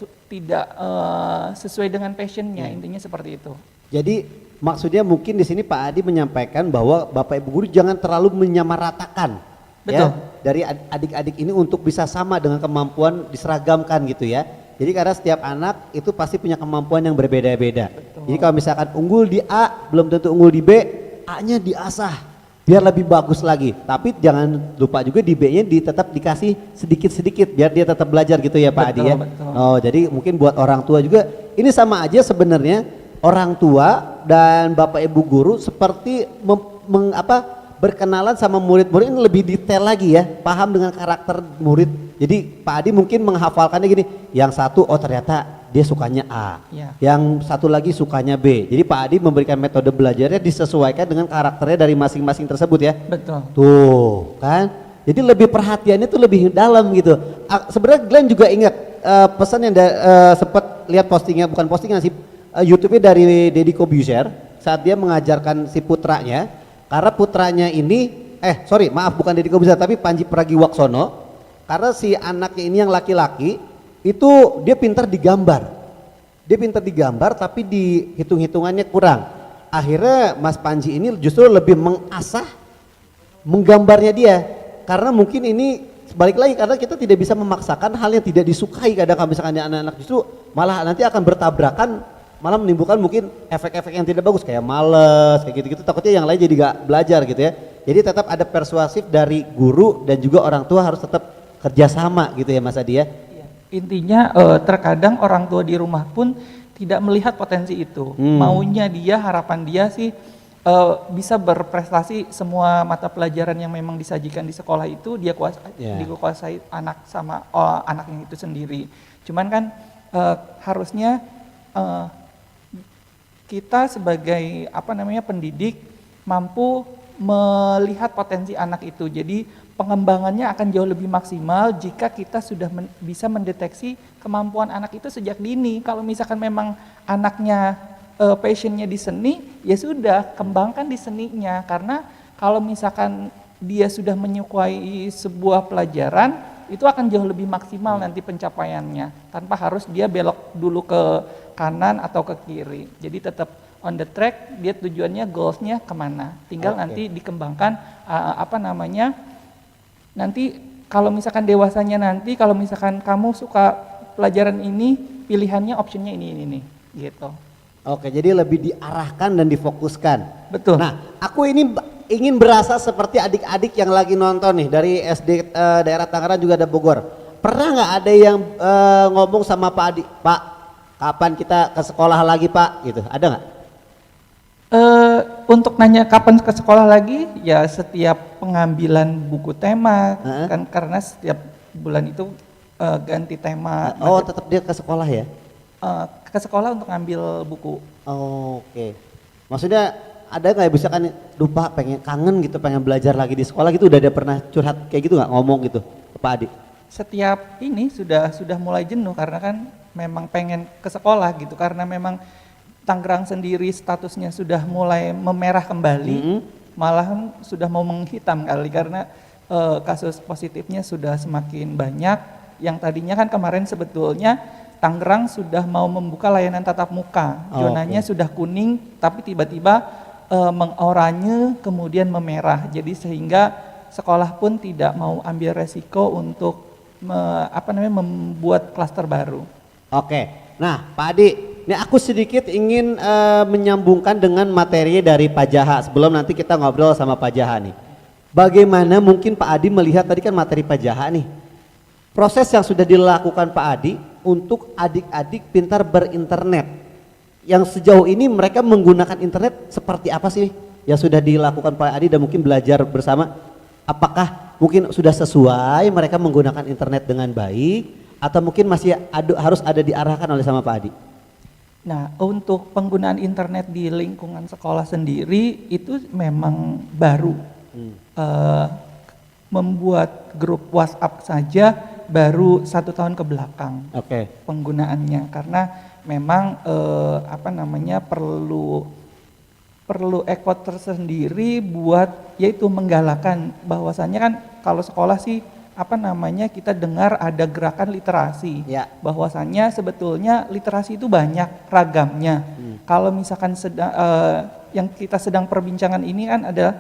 sesuai dengan passionnya. Intinya seperti itu. Jadi maksudnya mungkin di sini Pak Adi menyampaikan bahwa Bapak Ibu guru jangan terlalu menyamaratakan ya dari adik-adik ini untuk bisa sama dengan kemampuan diseragamkan gitu ya. Jadi karena setiap anak itu pasti punya kemampuan yang berbeda-beda. Jadi kalau misalkan unggul di A belum tentu unggul di B, A-nya diasah biar lebih bagus lagi. Tapi jangan lupa juga di B-nya tetap dikasih sedikit-sedikit biar dia tetap belajar gitu ya Pak Adi ya. Oh, jadi mungkin buat orang tua juga ini sama aja sebenarnya, orang tua dan Bapak Ibu guru seperti berkenalan sama murid-murid ini lebih detail lagi ya, paham dengan karakter murid. Jadi Pak Adi mungkin menghafalkannya gini, yang satu oh ternyata dia sukanya A, yang satu lagi sukanya B. Jadi Pak Adi memberikan metode belajarnya disesuaikan dengan karakternya dari masing-masing tersebut ya. Betul. Tuh kan, jadi lebih perhatiannya tuh lebih dalam gitu. Sebenarnya Glenn juga ingat pesan yang sempat lihat postingnya, bukan postingan sih, YouTube-nya dari Deddy Kobusier saat dia mengajarkan si putranya, karena putranya ini bukan Deddy Kobusier tapi Panji Pragiwaksono, karena si anaknya ini yang laki-laki itu dia pintar digambar tapi di hitung-hitungannya kurang. Akhirnya Mas Panji ini justru lebih mengasah menggambarnya dia, karena mungkin ini balik lagi karena kita tidak bisa memaksakan hal yang tidak disukai. Kadang kalau misalkan anak-anak justru malah nanti akan bertabrakan, malah menimbulkan mungkin efek-efek yang tidak bagus kayak males kayak gitu-gitu, takutnya yang lain jadi gak belajar gitu ya. Jadi tetap ada persuasif dari guru dan juga orang tua harus tetap kerjasama gitu ya Mas Adi ya. Intinya terkadang orang tua di rumah pun tidak melihat potensi itu. Maunya dia, harapan dia sih bisa berprestasi semua mata pelajaran yang memang disajikan di sekolah itu dia dikuasai anak sama anaknya itu sendiri. Cuman kan harusnya kita sebagai pendidik mampu melihat potensi anak itu. Jadi pengembangannya akan jauh lebih maksimal jika kita sudah bisa mendeteksi kemampuan anak itu sejak dini. Kalau misalkan memang anaknya passionnya di seni, ya sudah kembangkan di seninya. Karena kalau misalkan dia sudah menyukai sebuah pelajaran, itu akan jauh lebih maksimal nanti pencapaiannya, tanpa harus dia belok dulu ke kanan atau ke kiri. Jadi tetap on the track, dia tujuannya, goalsnya kemana. Tinggal nanti dikembangkan nanti kalau misalkan dewasanya nanti, kalau misalkan kamu suka pelajaran ini, pilihannya optionnya ini gitu. Oke, jadi lebih diarahkan dan difokuskan. Betul. Nah, aku ini ingin berasa seperti adik-adik yang lagi nonton nih dari SD daerah Tangerang juga ada Bogor. Pernah nggak ada yang ngomong sama Pak Adi, Pak, kapan kita ke sekolah lagi Pak? Gitu, ada nggak? Untuk nanya kapan ke sekolah lagi, ya setiap pengambilan buku tema, kan karena setiap bulan itu ganti tema. Oh, tetap dia ke sekolah ya? Ke sekolah untuk ngambil buku. Oke. Maksudnya ada nggak ya, misalkan lupa pengen kangen gitu, pengen belajar lagi di sekolah gitu, udah ada pernah curhat kayak gitu nggak, ngomong gitu ke Pak Adi? Setiap ini sudah mulai jenuh karena kan memang pengen ke sekolah gitu, karena memang Tangerang sendiri statusnya sudah mulai memerah kembali, malahan sudah mau menghitam kali karena kasus positifnya sudah semakin banyak. Yang tadinya kan kemarin sebetulnya Tangerang sudah mau membuka layanan tatap muka, zonanya sudah kuning tapi tiba-tiba mengoranye kemudian memerah. Jadi sehingga sekolah pun tidak mau ambil resiko untuk membuat klaster baru. Oke. Nah, Pak Adi, ini aku sedikit ingin menyambungkan dengan materi dari Pak Jaha sebelum nanti kita ngobrol sama Pak Jaha nih. Bagaimana mungkin Pak Adi melihat tadi kan materi Pak Jaha nih, proses yang sudah dilakukan Pak Adi untuk adik-adik pintar berinternet, yang sejauh ini mereka menggunakan internet seperti apa sih yang sudah dilakukan Pak Adi dan mungkin belajar bersama? Apakah mungkin sudah sesuai mereka menggunakan internet dengan baik atau mungkin masih harus ada diarahkan oleh sama Pak Adi? Nah, untuk penggunaan internet di lingkungan sekolah sendiri itu memang baru. Membuat grup WhatsApp saja baru 1 tahun ke belakang penggunaannya, karena memang perlu effort tersendiri buat yaitu menggalakkan bahwasannya kan kalau sekolah sih kita dengar ada gerakan literasi, bahwasannya sebetulnya literasi itu banyak ragamnya. Kalau misalkan yang kita sedang perbincangan ini kan ada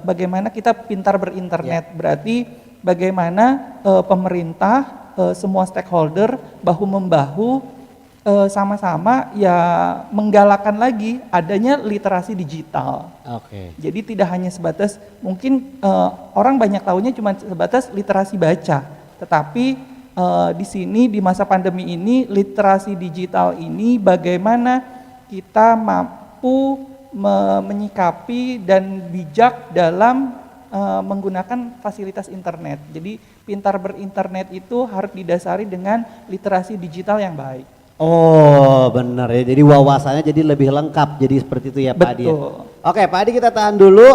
bagaimana kita pintar berinternet, berarti bagaimana pemerintah, semua stakeholder bahu-membahu sama-sama ya menggalakkan lagi adanya literasi digital. Jadi tidak hanya sebatas mungkin orang banyak tahunya cuma sebatas literasi baca, tetapi di sini di masa pandemi ini literasi digital ini bagaimana kita mampu menyikapi dan bijak dalam menggunakan fasilitas internet. Jadi pintar berinternet itu harus didasari dengan literasi digital yang baik. Oh benar ya, jadi wawasannya jadi lebih lengkap, jadi seperti itu ya Pak Adi. Oke Pak Adi, kita tahan dulu,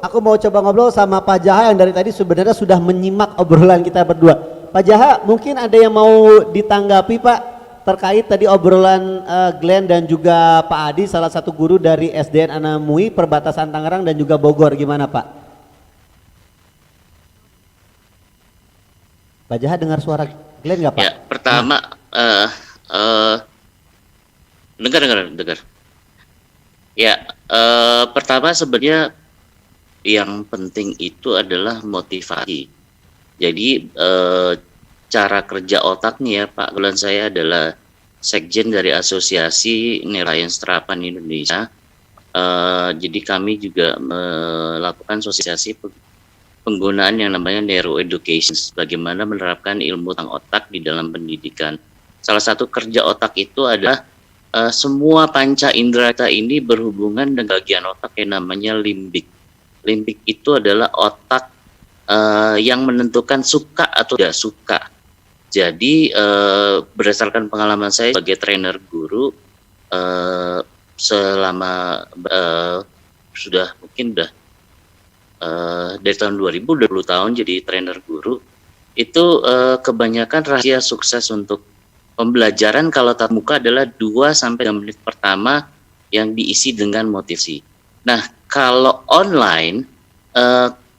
aku mau coba ngobrol sama Pak Jaha yang dari tadi sebenarnya sudah menyimak obrolan kita berdua. Pak Jaha, mungkin ada yang mau ditanggapi Pak terkait tadi obrolan Glenn dan juga Pak Adi, salah satu guru dari SDN Anamui perbatasan Tangerang dan juga Bogor, gimana Pak? Pak Jaha dengar suara Glenn nggak Pak? Ya, pertama dengar. Ya, pertama sebenarnya yang penting itu adalah motivasi. Jadi cara kerja otak nih ya Pak, kebetulan saya adalah sekjen dari Asosiasi Neuroscience Terapan Indonesia. Jadi kami juga melakukan sosialisasi penggunaan yang namanya neuroeducation, bagaimana menerapkan ilmu tentang otak di dalam pendidikan. Salah satu kerja otak itu adalah semua panca indera kita ini berhubungan dengan bagian otak yang namanya limbik. Limbik itu adalah otak yang menentukan suka atau tidak suka. Jadi berdasarkan pengalaman saya sebagai trainer guru selama sudah dari tahun 2000 20 tahun jadi trainer guru, itu kebanyakan rahasia sukses untuk pembelajaran kalau tatap muka adalah 2-3 menit pertama yang diisi dengan motivasi. Nah, kalau online,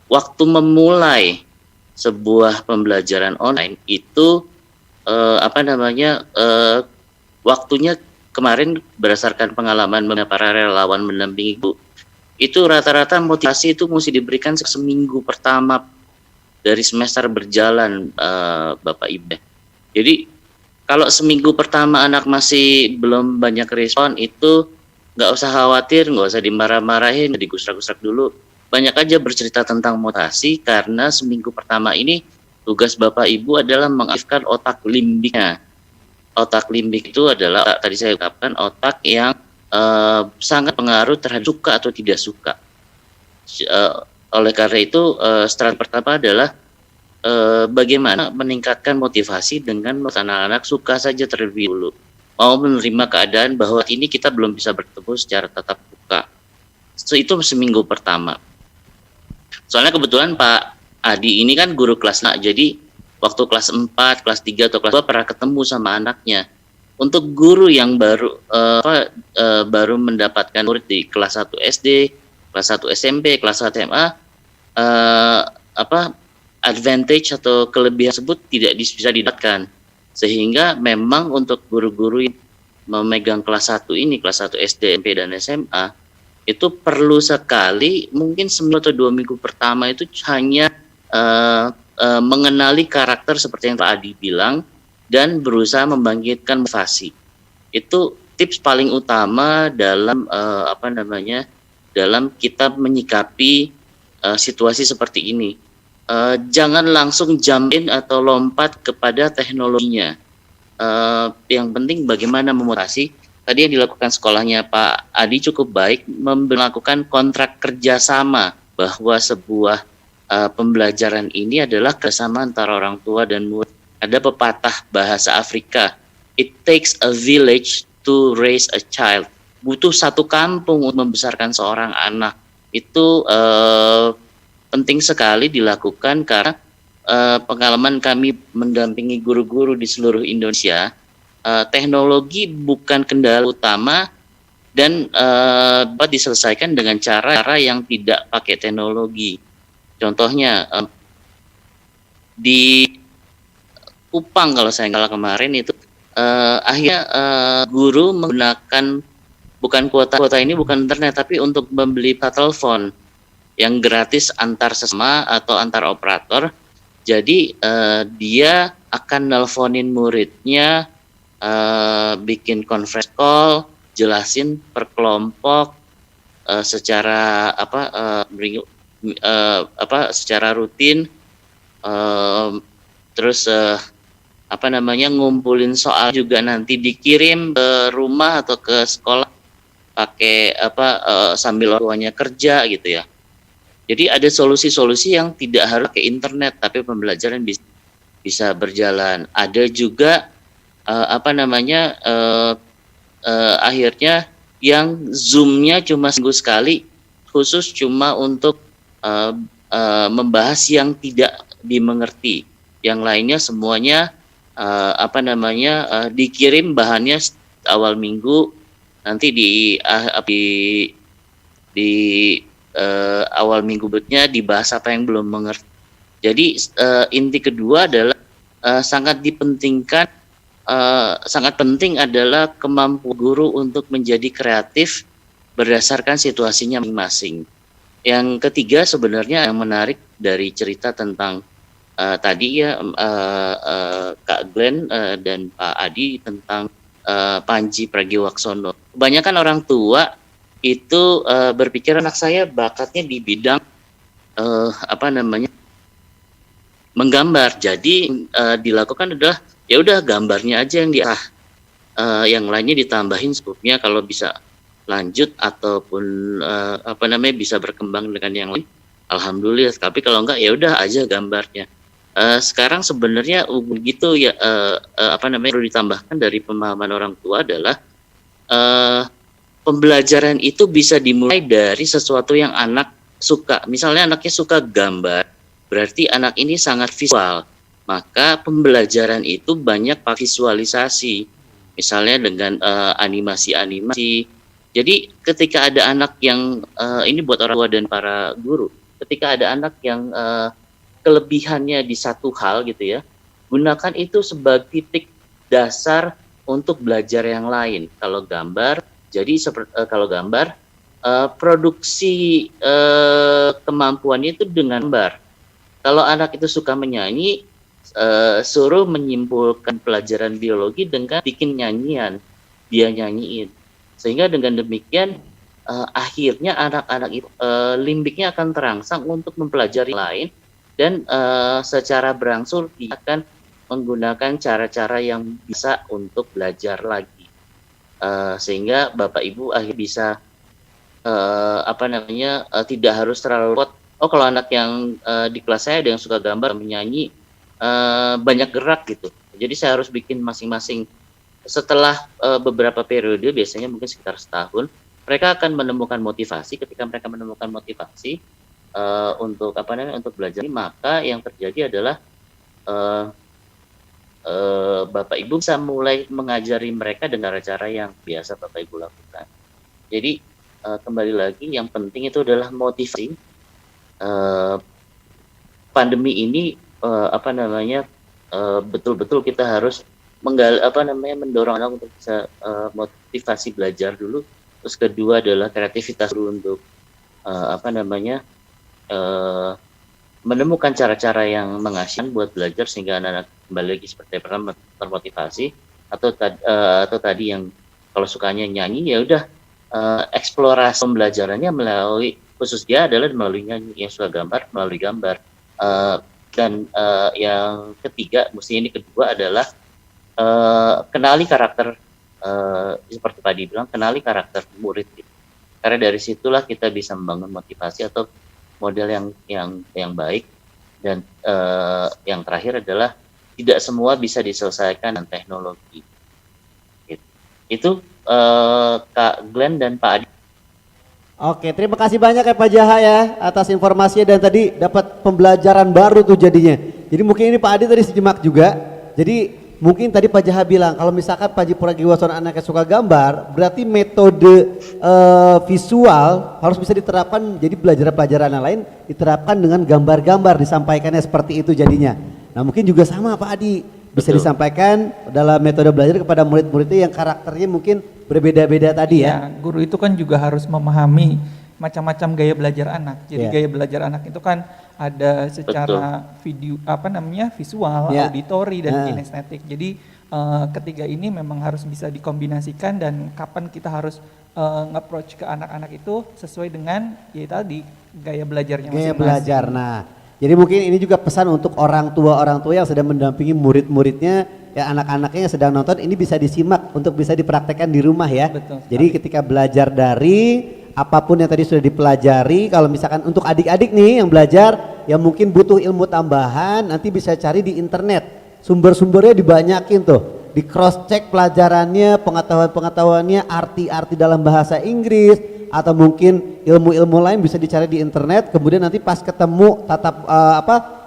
waktu memulai sebuah pembelajaran online itu waktunya kemarin berdasarkan pengalaman para relawan mendampingi ibu, itu rata-rata motivasi itu mesti diberikan seminggu pertama dari semester berjalan, Bapak Ibu. Jadi kalau seminggu pertama anak masih belum banyak respon, itu nggak usah khawatir, nggak usah dimarah-marahin, digusrak-gusrak dulu. Banyak aja bercerita tentang motivasi, karena seminggu pertama ini tugas Bapak Ibu adalah mengaktifkan otak limbiknya. Otak limbik itu adalah, tadi saya ungkapkan, otak yang sangat pengaruh terhadap suka atau tidak suka. Oleh karena itu, strategi pertama adalah bagaimana meningkatkan motivasi dengan anak-anak suka saja terlebih dulu, mau menerima keadaan bahwa ini kita belum bisa bertemu secara tatap muka. Itu seminggu pertama. Soalnya kebetulan Pak Adi ini kan guru kelas jadi waktu kelas 4, kelas 3 atau kelas 2 pernah ketemu sama anaknya. Untuk guru yang baru mendapatkan murid di kelas 1 SD, kelas 1 SMP, kelas 1 SMA, advantage atau kelebihan tersebut tidak bisa didapatkan, sehingga memang untuk guru-guru yang memegang kelas 1 ini, kelas 1 SD, SMP, dan SMA, itu perlu sekali mungkin seminggu atau 2 minggu pertama itu hanya mengenali karakter seperti yang Pak Adi bilang dan berusaha membangkitkan motivasi. Itu tips paling utama dalam dalam kita menyikapi situasi seperti ini. Jangan langsung jump in atau lompat kepada teknologinya. Yang penting bagaimana memotivasi. Tadi yang dilakukan sekolahnya Pak Adi cukup baik, melakukan kontrak kerjasama bahwa sebuah pembelajaran ini adalah kerjasama antara orang tua dan murid. Ada pepatah bahasa Afrika, it takes a village to raise a child. Butuh satu kampung untuk membesarkan seorang anak. Itu penting sekali dilakukan karena pengalaman kami mendampingi guru-guru di seluruh Indonesia, teknologi bukan kendala utama dan dapat diselesaikan dengan cara yang tidak pakai teknologi. Contohnya di Kupang kalau saya nggak salah kemarin itu akhirnya guru menggunakan bukan kuota ini bukan internet tapi untuk membeli telepon yang gratis antar sesama atau antar operator. Jadi dia akan nelponin muridnya, bikin conference call, jelasin per kelompok secara secara rutin, terus ngumpulin soal juga nanti dikirim ke rumah atau ke sekolah pakai sambil orang tuanya kerja gitu ya. Jadi ada solusi-solusi yang tidak harus pakai internet tapi pembelajaran bisa berjalan. Ada juga akhirnya yang Zoom-nya cuma seminggu sekali, khusus cuma untuk membahas yang tidak dimengerti. Yang lainnya semuanya dikirim bahannya awal minggu, nanti di awal minggu berikutnya dibahas apa yang belum mengerti. Jadi inti kedua adalah sangat penting adalah kemampuan guru untuk menjadi kreatif berdasarkan situasinya masing-masing. Yang ketiga sebenarnya yang menarik dari cerita tentang tadi ya Kak Glenn dan Pak Adi tentang Panji Pragiwaksono. Kebanyakan orang tua itu berpikir anak saya bakatnya di bidang menggambar. Jadi dilakukan adalah ya udah gambarnya aja yang yang lainnya ditambahin skupnya kalau bisa lanjut ataupun bisa berkembang dengan yang lain. Alhamdulillah. Tapi kalau enggak ya udah aja gambarnya. Sekarang sebenarnya begitu ya perlu ditambahkan dari pemahaman orang tua adalah pembelajaran itu bisa dimulai dari sesuatu yang anak suka. Misalnya anaknya suka gambar, berarti anak ini sangat visual. Maka pembelajaran itu banyak pakai visualisasi. Misalnya dengan animasi-animasi. Jadi ketika ada anak yang ini buat orang tua dan para guru, ketika ada anak yang kelebihannya di satu hal gitu ya, gunakan itu sebagai titik dasar untuk belajar yang lain. Kalau gambar, produksi kemampuannya itu dengan gambar. Kalau anak itu suka menyanyi, suruh menyimpulkan pelajaran biologi dengan bikin nyanyian, dia nyanyiin. Sehingga dengan demikian akhirnya anak-anak itu limbiknya akan terangsang untuk mempelajari lain. Dan secara berangsur dia akan menggunakan cara-cara yang bisa untuk belajar lagi, sehingga Bapak Ibu akhirnya bisa tidak harus terlalu kuat. Oh kalau anak yang di kelas saya ada yang suka gambar, menyanyi, banyak gerak gitu. Jadi saya harus bikin masing-masing. Setelah beberapa periode, biasanya mungkin sekitar setahun, mereka akan menemukan motivasi. Ketika mereka menemukan motivasi untuk belajar, maka yang terjadi adalah Bapak Ibu bisa mulai mengajari mereka dengan cara-cara yang biasa Bapak Ibu lakukan. Jadi kembali lagi yang penting itu adalah motivasi. Pandemi ini betul-betul kita harus mendorong anak untuk bisa motivasi belajar dulu. Terus kedua adalah kreativitas dulu untuk menemukan cara-cara yang mengasihkan buat belajar sehingga anak-anak kembali lagi seperti pertama termotivasi atau tadi yang Kalau sukanya nyanyi ya udah eksplorasi pembelajarannya melalui khusus dia adalah melalui nyanyi, yang suka gambar melalui gambar. Dan yang ketiga, mesti ini kedua adalah kenali karakter seperti tadi bilang, kenali karakter murid gitu. Karena dari situlah kita bisa membangun motivasi atau model yang baik. Dan yang terakhir adalah tidak semua bisa diselesaikan dengan teknologi. Gitu. Itu Kak Glenn dan Pak Adi. Oke, terima kasih banyak ya Pak Jaha ya atas informasinya, dan tadi dapat pembelajaran baru tuh jadinya. Jadi mungkin ini Pak Adi tadi sejemak juga. Jadi mungkin tadi Pak Jaha bilang kalau misalkan Pak Haji Pragiwaksono anaknya suka gambar, berarti metode visual harus bisa diterapkan, jadi pelajaran-pelajaran yang lain diterapkan dengan gambar-gambar, disampaikannya seperti itu jadinya. Nah mungkin juga sama Pak Adi, bisa disampaikan dalam metode belajar kepada murid-muridnya yang karakternya mungkin berbeda-beda tadi ya. Guru itu kan juga harus memahami macam-macam gaya belajar anak. Jadi Ya. gaya belajar anak itu kan ada secara video visual, Ya. auditori dan Nah. kinestetik. Jadi ketiga ini memang harus bisa dikombinasikan, dan kapan kita harus nge-approach ke anak-anak itu sesuai dengan ya tadi gaya belajarnya Gaya masing-masing. belajar. Nah, jadi mungkin ini juga pesan untuk orang tua yang sedang mendampingi murid-muridnya, ya anak-anaknya yang sedang nonton, ini bisa disimak untuk bisa dipraktekkan di rumah ya. Betul. Jadi ketika belajar dari apapun yang tadi sudah dipelajari, kalau misalkan untuk adik-adik nih yang belajar yang mungkin butuh ilmu tambahan, nanti bisa cari di internet. Sumber-sumbernya dibanyakin tuh. Di cross check pelajarannya, pengetahuan-pengetahuannya, arti-arti dalam bahasa Inggris, atau mungkin ilmu-ilmu lain bisa dicari di internet. Kemudian nanti pas ketemu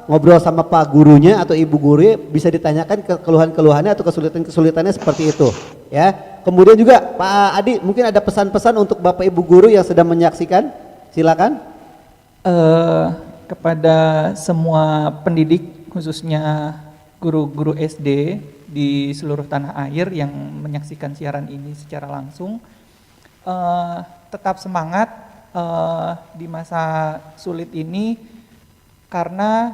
ngobrol sama pak gurunya atau ibu gurunya, bisa ditanyakan keluhan-keluhannya atau kesulitan-kesulitannya seperti itu ya. Kemudian juga Pak Adi mungkin ada pesan-pesan untuk Bapak Ibu guru yang sedang menyaksikan, silakan. Kepada semua pendidik, khususnya guru-guru SD di seluruh tanah air yang menyaksikan siaran ini secara langsung, tetap semangat di masa sulit ini, karena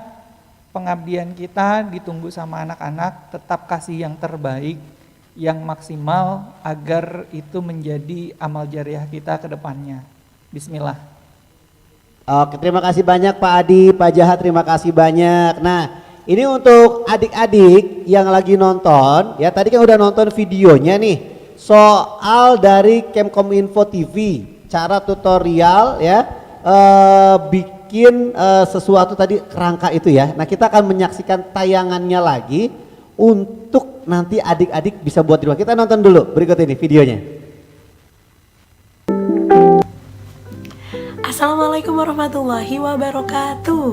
pengabdian kita ditunggu sama anak-anak. Tetap kasih yang terbaik, yang maksimal, agar itu menjadi amal jariah kita ke depannya. Bismillah. Oke, terima kasih banyak Pak Adi, Pak Jaha, terima kasih banyak. Nah, ini untuk adik-adik yang lagi nonton, ya tadi kan udah nonton videonya nih, soal dari Kemkominfo TV, cara tutorial ya, bikin sesuatu tadi kerangka itu ya. Nah kita akan menyaksikan tayangannya lagi untuk nanti adik-adik bisa buat di rumah. Kita nonton dulu berikut ini videonya. Assalamualaikum warahmatullahi wabarakatuh.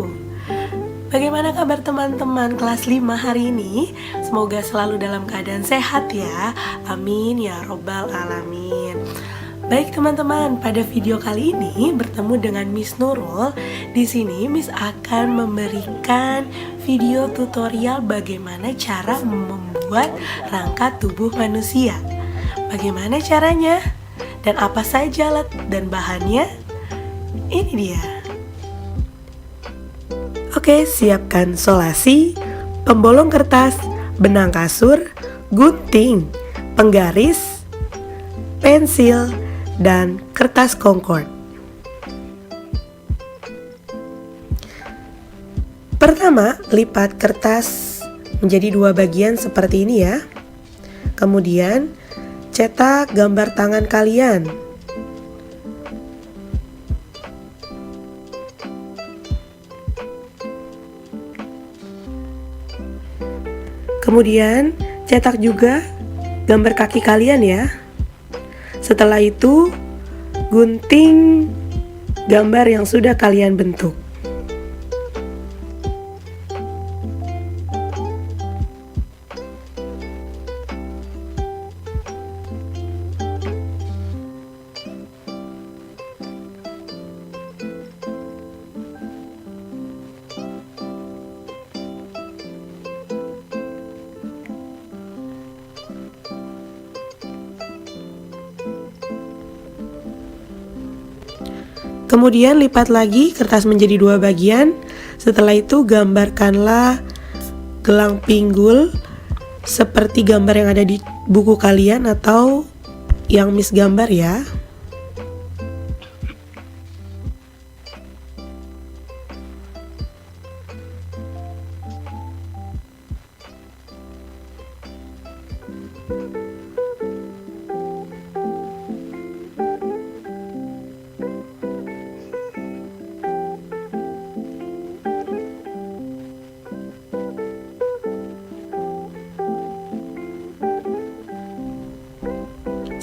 Bagaimana kabar teman-teman kelas 5 hari ini? Semoga selalu dalam keadaan sehat ya. Amin ya robbal alamin. Baik teman-teman, pada video kali ini bertemu dengan Miss Nurul. Di sini Miss akan memberikan video tutorial bagaimana cara membuat rangka tubuh manusia. Bagaimana caranya? Dan apa saja alat dan bahannya? Ini dia. Oke, siapkan solasi, pembolong kertas, benang kasur, gunting, penggaris, pensil, dan kertas Concord. Pertama, lipat kertas menjadi 2 bagian seperti ini ya. Kemudian, cetak gambar tangan kalian. Kemudian cetak juga gambar kaki kalian ya. Setelah itu gunting gambar yang sudah kalian bentuk. Kemudian lipat lagi kertas menjadi 2 bagian. Setelah itu gambarkanlah gelang pinggul seperti gambar yang ada di buku kalian atau yang Miss gambar ya.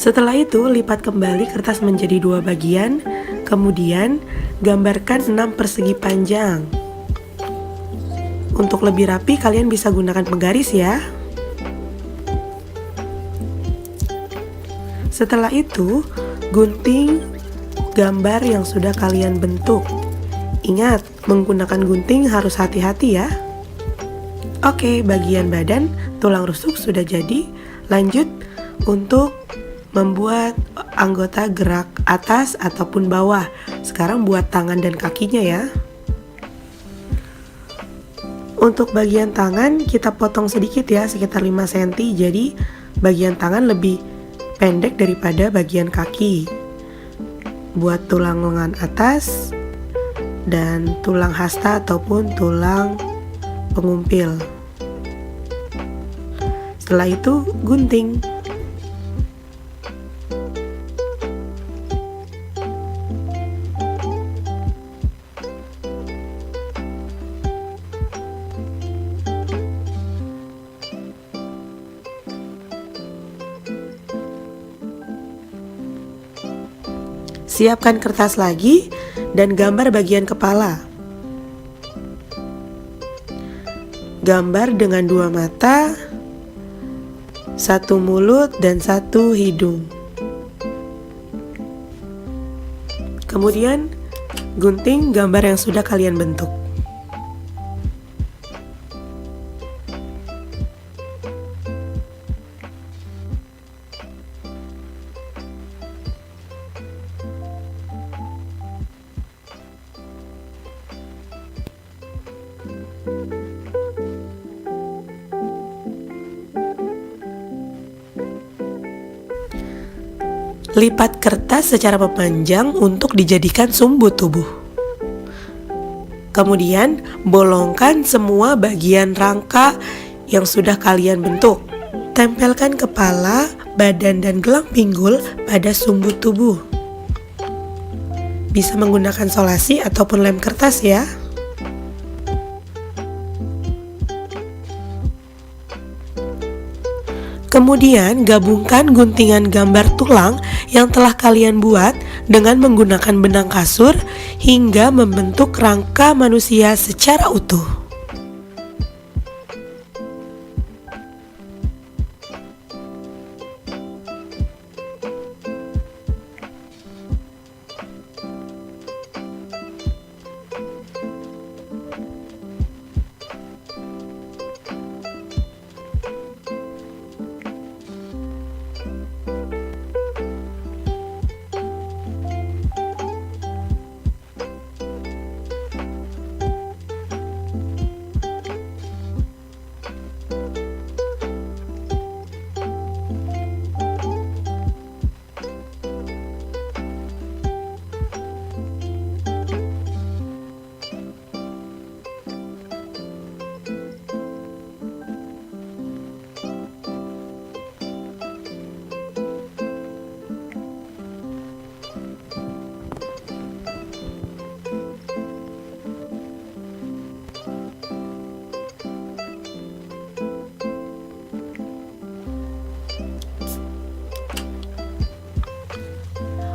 Setelah itu, lipat kembali kertas menjadi 2 bagian, kemudian gambarkan 6 persegi panjang. Untuk lebih rapi, kalian bisa gunakan penggaris ya. Setelah itu, gunting gambar yang sudah kalian bentuk. Ingat, menggunakan gunting harus hati-hati ya. Oke, bagian badan, tulang rusuk sudah jadi. Lanjut untuk membuat anggota gerak atas ataupun bawah. Sekarang buat tangan dan kakinya ya. Untuk bagian tangan kita potong sedikit ya, sekitar 5 cm. Jadi bagian tangan lebih pendek daripada bagian kaki. Buat tulang lengan atas dan tulang hasta ataupun tulang pengumpil. Setelah itu gunting. Siapkan kertas lagi dan gambar bagian kepala. Gambar dengan 2 mata, 1 mulut dan 1 hidung. Kemudian gunting gambar yang sudah kalian bentuk. Lipat kertas secara memanjang untuk dijadikan sumbu tubuh. Kemudian bolongkan semua bagian rangka yang sudah kalian bentuk. Tempelkan kepala, badan dan gelang pinggul pada sumbu tubuh. Bisa menggunakan solasi ataupun lem kertas ya. Kemudian gabungkan guntingan gambar tulang yang telah kalian buat dengan menggunakan benang kasur hingga membentuk rangka manusia secara utuh.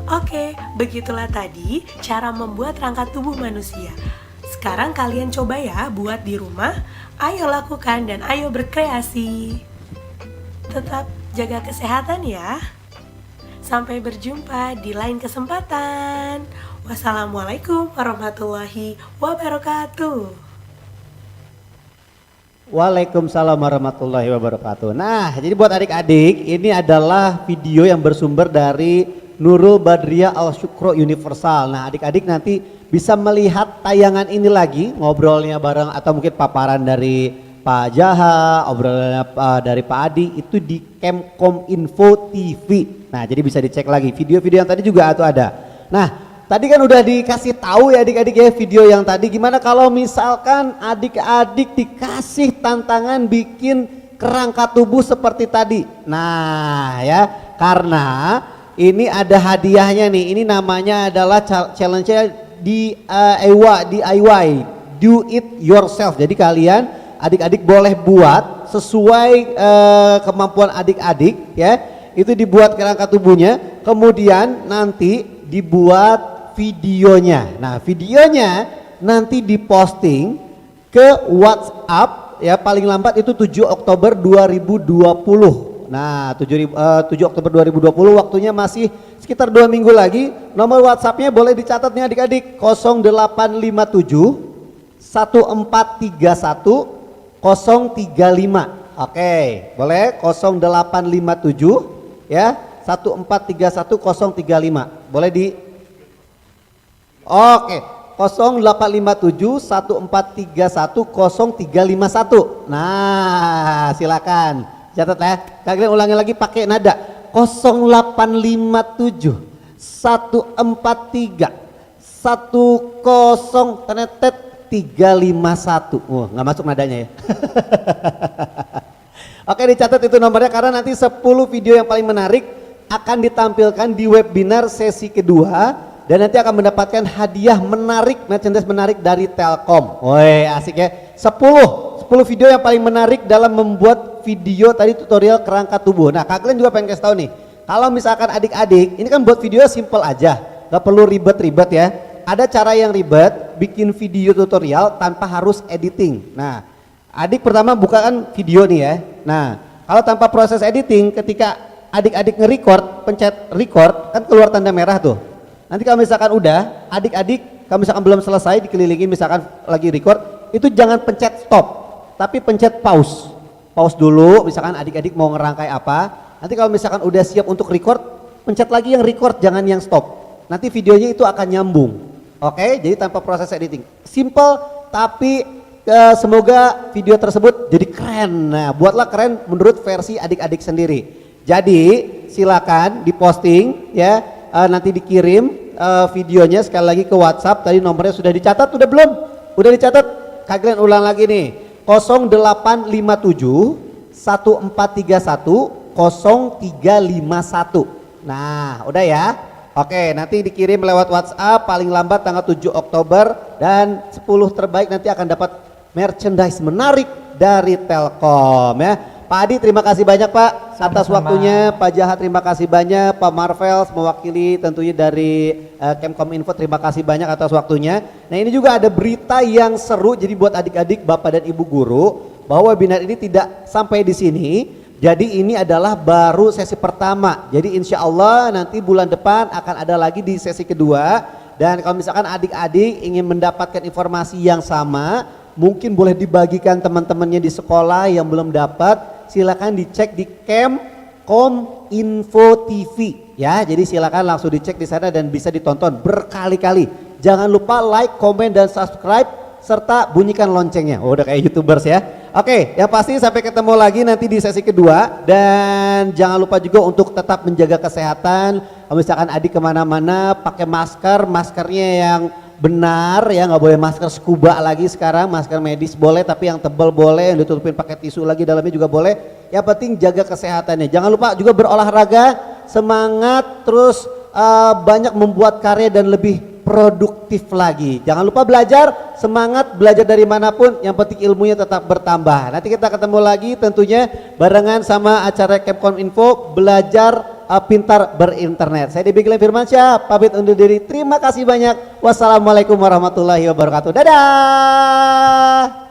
Oke, begitulah tadi cara membuat rangka tubuh manusia. Sekarang kalian coba ya buat di rumah. Ayo lakukan dan ayo berkreasi. Tetap jaga kesehatan ya. Sampai berjumpa di lain kesempatan. Wassalamualaikum warahmatullahi wabarakatuh. Waalaikumsalam warahmatullahi wabarakatuh. Nah, jadi buat adik-adik, ini adalah video yang bersumber dari Nurul Badriah Al Syukro Universal. Nah, adik-adik nanti bisa melihat tayangan ini lagi, ngobrolnya bareng atau mungkin paparan dari Pak Jaha, obrolannya dari Pak Adi itu di Kemkom Info TV. Nah, jadi bisa dicek lagi video-video yang tadi juga ada. Nah, tadi kan udah dikasih tahu ya adik-adik ya video yang tadi. Gimana kalau misalkan adik-adik dikasih tantangan bikin kerangka tubuh seperti tadi? Nah ya, karena ini ada hadiahnya nih. Ini namanya adalah challenge-nya DIY, do it yourself. Jadi kalian adik-adik boleh buat sesuai kemampuan adik-adik ya. Itu dibuat kerangka tubuhnya, kemudian nanti dibuat videonya. Nah, videonya nanti diposting ke WhatsApp ya, paling lambat itu 7 Oktober 2020. Nah, 7 Oktober 2020, waktunya masih sekitar 2 minggu lagi. Nomor WhatsAppnya boleh dicatat nih adik-adik, 0857 1431 035. Oke, boleh 0857 ya 1431 035. Boleh di Oke, 0857 1431 0351. Nah, silakan. Catat ya. Kalian ulangi lagi pakai nada. 0857 143 10 tenetet 351. Oh, nggak masuk nadanya ya. Oke, dicatat itu nomornya karena nanti 10 video yang paling menarik akan ditampilkan di webinar sesi kedua dan nanti akan mendapatkan hadiah menarik, merchandise menarik dari Telkom. Woi, asik ya. 10 video yang paling menarik dalam membuat video tadi tutorial kerangka tubuh. Nah, Kak Glenn juga pengen kasih tahu nih. Kalau misalkan adik-adik, ini kan buat video simple aja, nggak perlu ribet-ribet ya. Ada cara yang ribet, bikin video tutorial tanpa harus editing. Nah, adik pertama bukakan video nih ya. Nah, kalau tanpa proses editing, ketika adik-adik nge-record, pencet record, kan keluar tanda merah tuh. Nanti kalau misalkan udah, adik-adik kalau misalkan belum selesai dikelilingin misalkan lagi record, itu jangan pencet stop, tapi pencet pause. Pause dulu, misalkan adik-adik mau ngerangkai apa. Nanti kalau misalkan udah siap untuk record, pencet lagi yang record, jangan yang stop. Nanti videonya itu akan nyambung. Oke, jadi tanpa proses editing. Simple, tapi semoga video tersebut jadi keren. Nah, buatlah keren menurut versi adik-adik sendiri. Jadi silakan diposting ya, nanti dikirim videonya sekali lagi ke WhatsApp. Tadi nomornya sudah dicatat, udah belum? Udah dicatat? Kalian ulang lagi nih. 0857 1431 0351. Nah, udah ya. Oke, nanti dikirim lewat WhatsApp paling lambat tanggal 7 Oktober dan 10 terbaik nanti akan dapat merchandise menarik dari Telkom ya. Pak Adi terima kasih banyak Pak atas waktunya, Pak Jaha terima kasih banyak, Pak Marvel mewakili tentunya dari Kemkom Info terima kasih banyak atas waktunya. Nah, ini juga ada berita yang seru jadi buat adik-adik, Bapak dan Ibu guru bahwa webinar ini tidak sampai di sini. Jadi ini adalah baru sesi pertama. Jadi insya Allah nanti bulan depan akan ada lagi di sesi kedua. Dan kalau misalkan adik-adik ingin mendapatkan informasi yang sama, mungkin boleh dibagikan teman-temannya di sekolah yang belum dapat. Silakan dicek di Kemkom Info TV ya. Jadi silakan langsung dicek di sana dan bisa ditonton berkali-kali. Jangan lupa like, komen dan subscribe serta bunyikan loncengnya. Oh, udah kayak YouTubers ya. Oke, yang pasti sampai ketemu lagi nanti di sesi kedua dan jangan lupa juga untuk tetap menjaga kesehatan. Kalau misalkan adik kemana-mana pakai masker, maskernya yang benar ya, nggak boleh masker scuba lagi sekarang, masker medis boleh tapi yang tebal boleh, yang ditutupin pakai tisu lagi dalamnya juga boleh. Yang penting jaga kesehatannya. Jangan lupa juga berolahraga, semangat terus banyak membuat karya dan lebih produktif lagi. Jangan lupa belajar, semangat belajar dari manapun, yang penting ilmunya tetap bertambah. Nanti kita ketemu lagi tentunya barengan sama acara Kemkom Info belajar pintar berinternet. Saya Debbie Glenn Firmansyah, pamit undur diri. Terima kasih banyak. Wassalamualaikum warahmatullahi wabarakatuh. Dadah.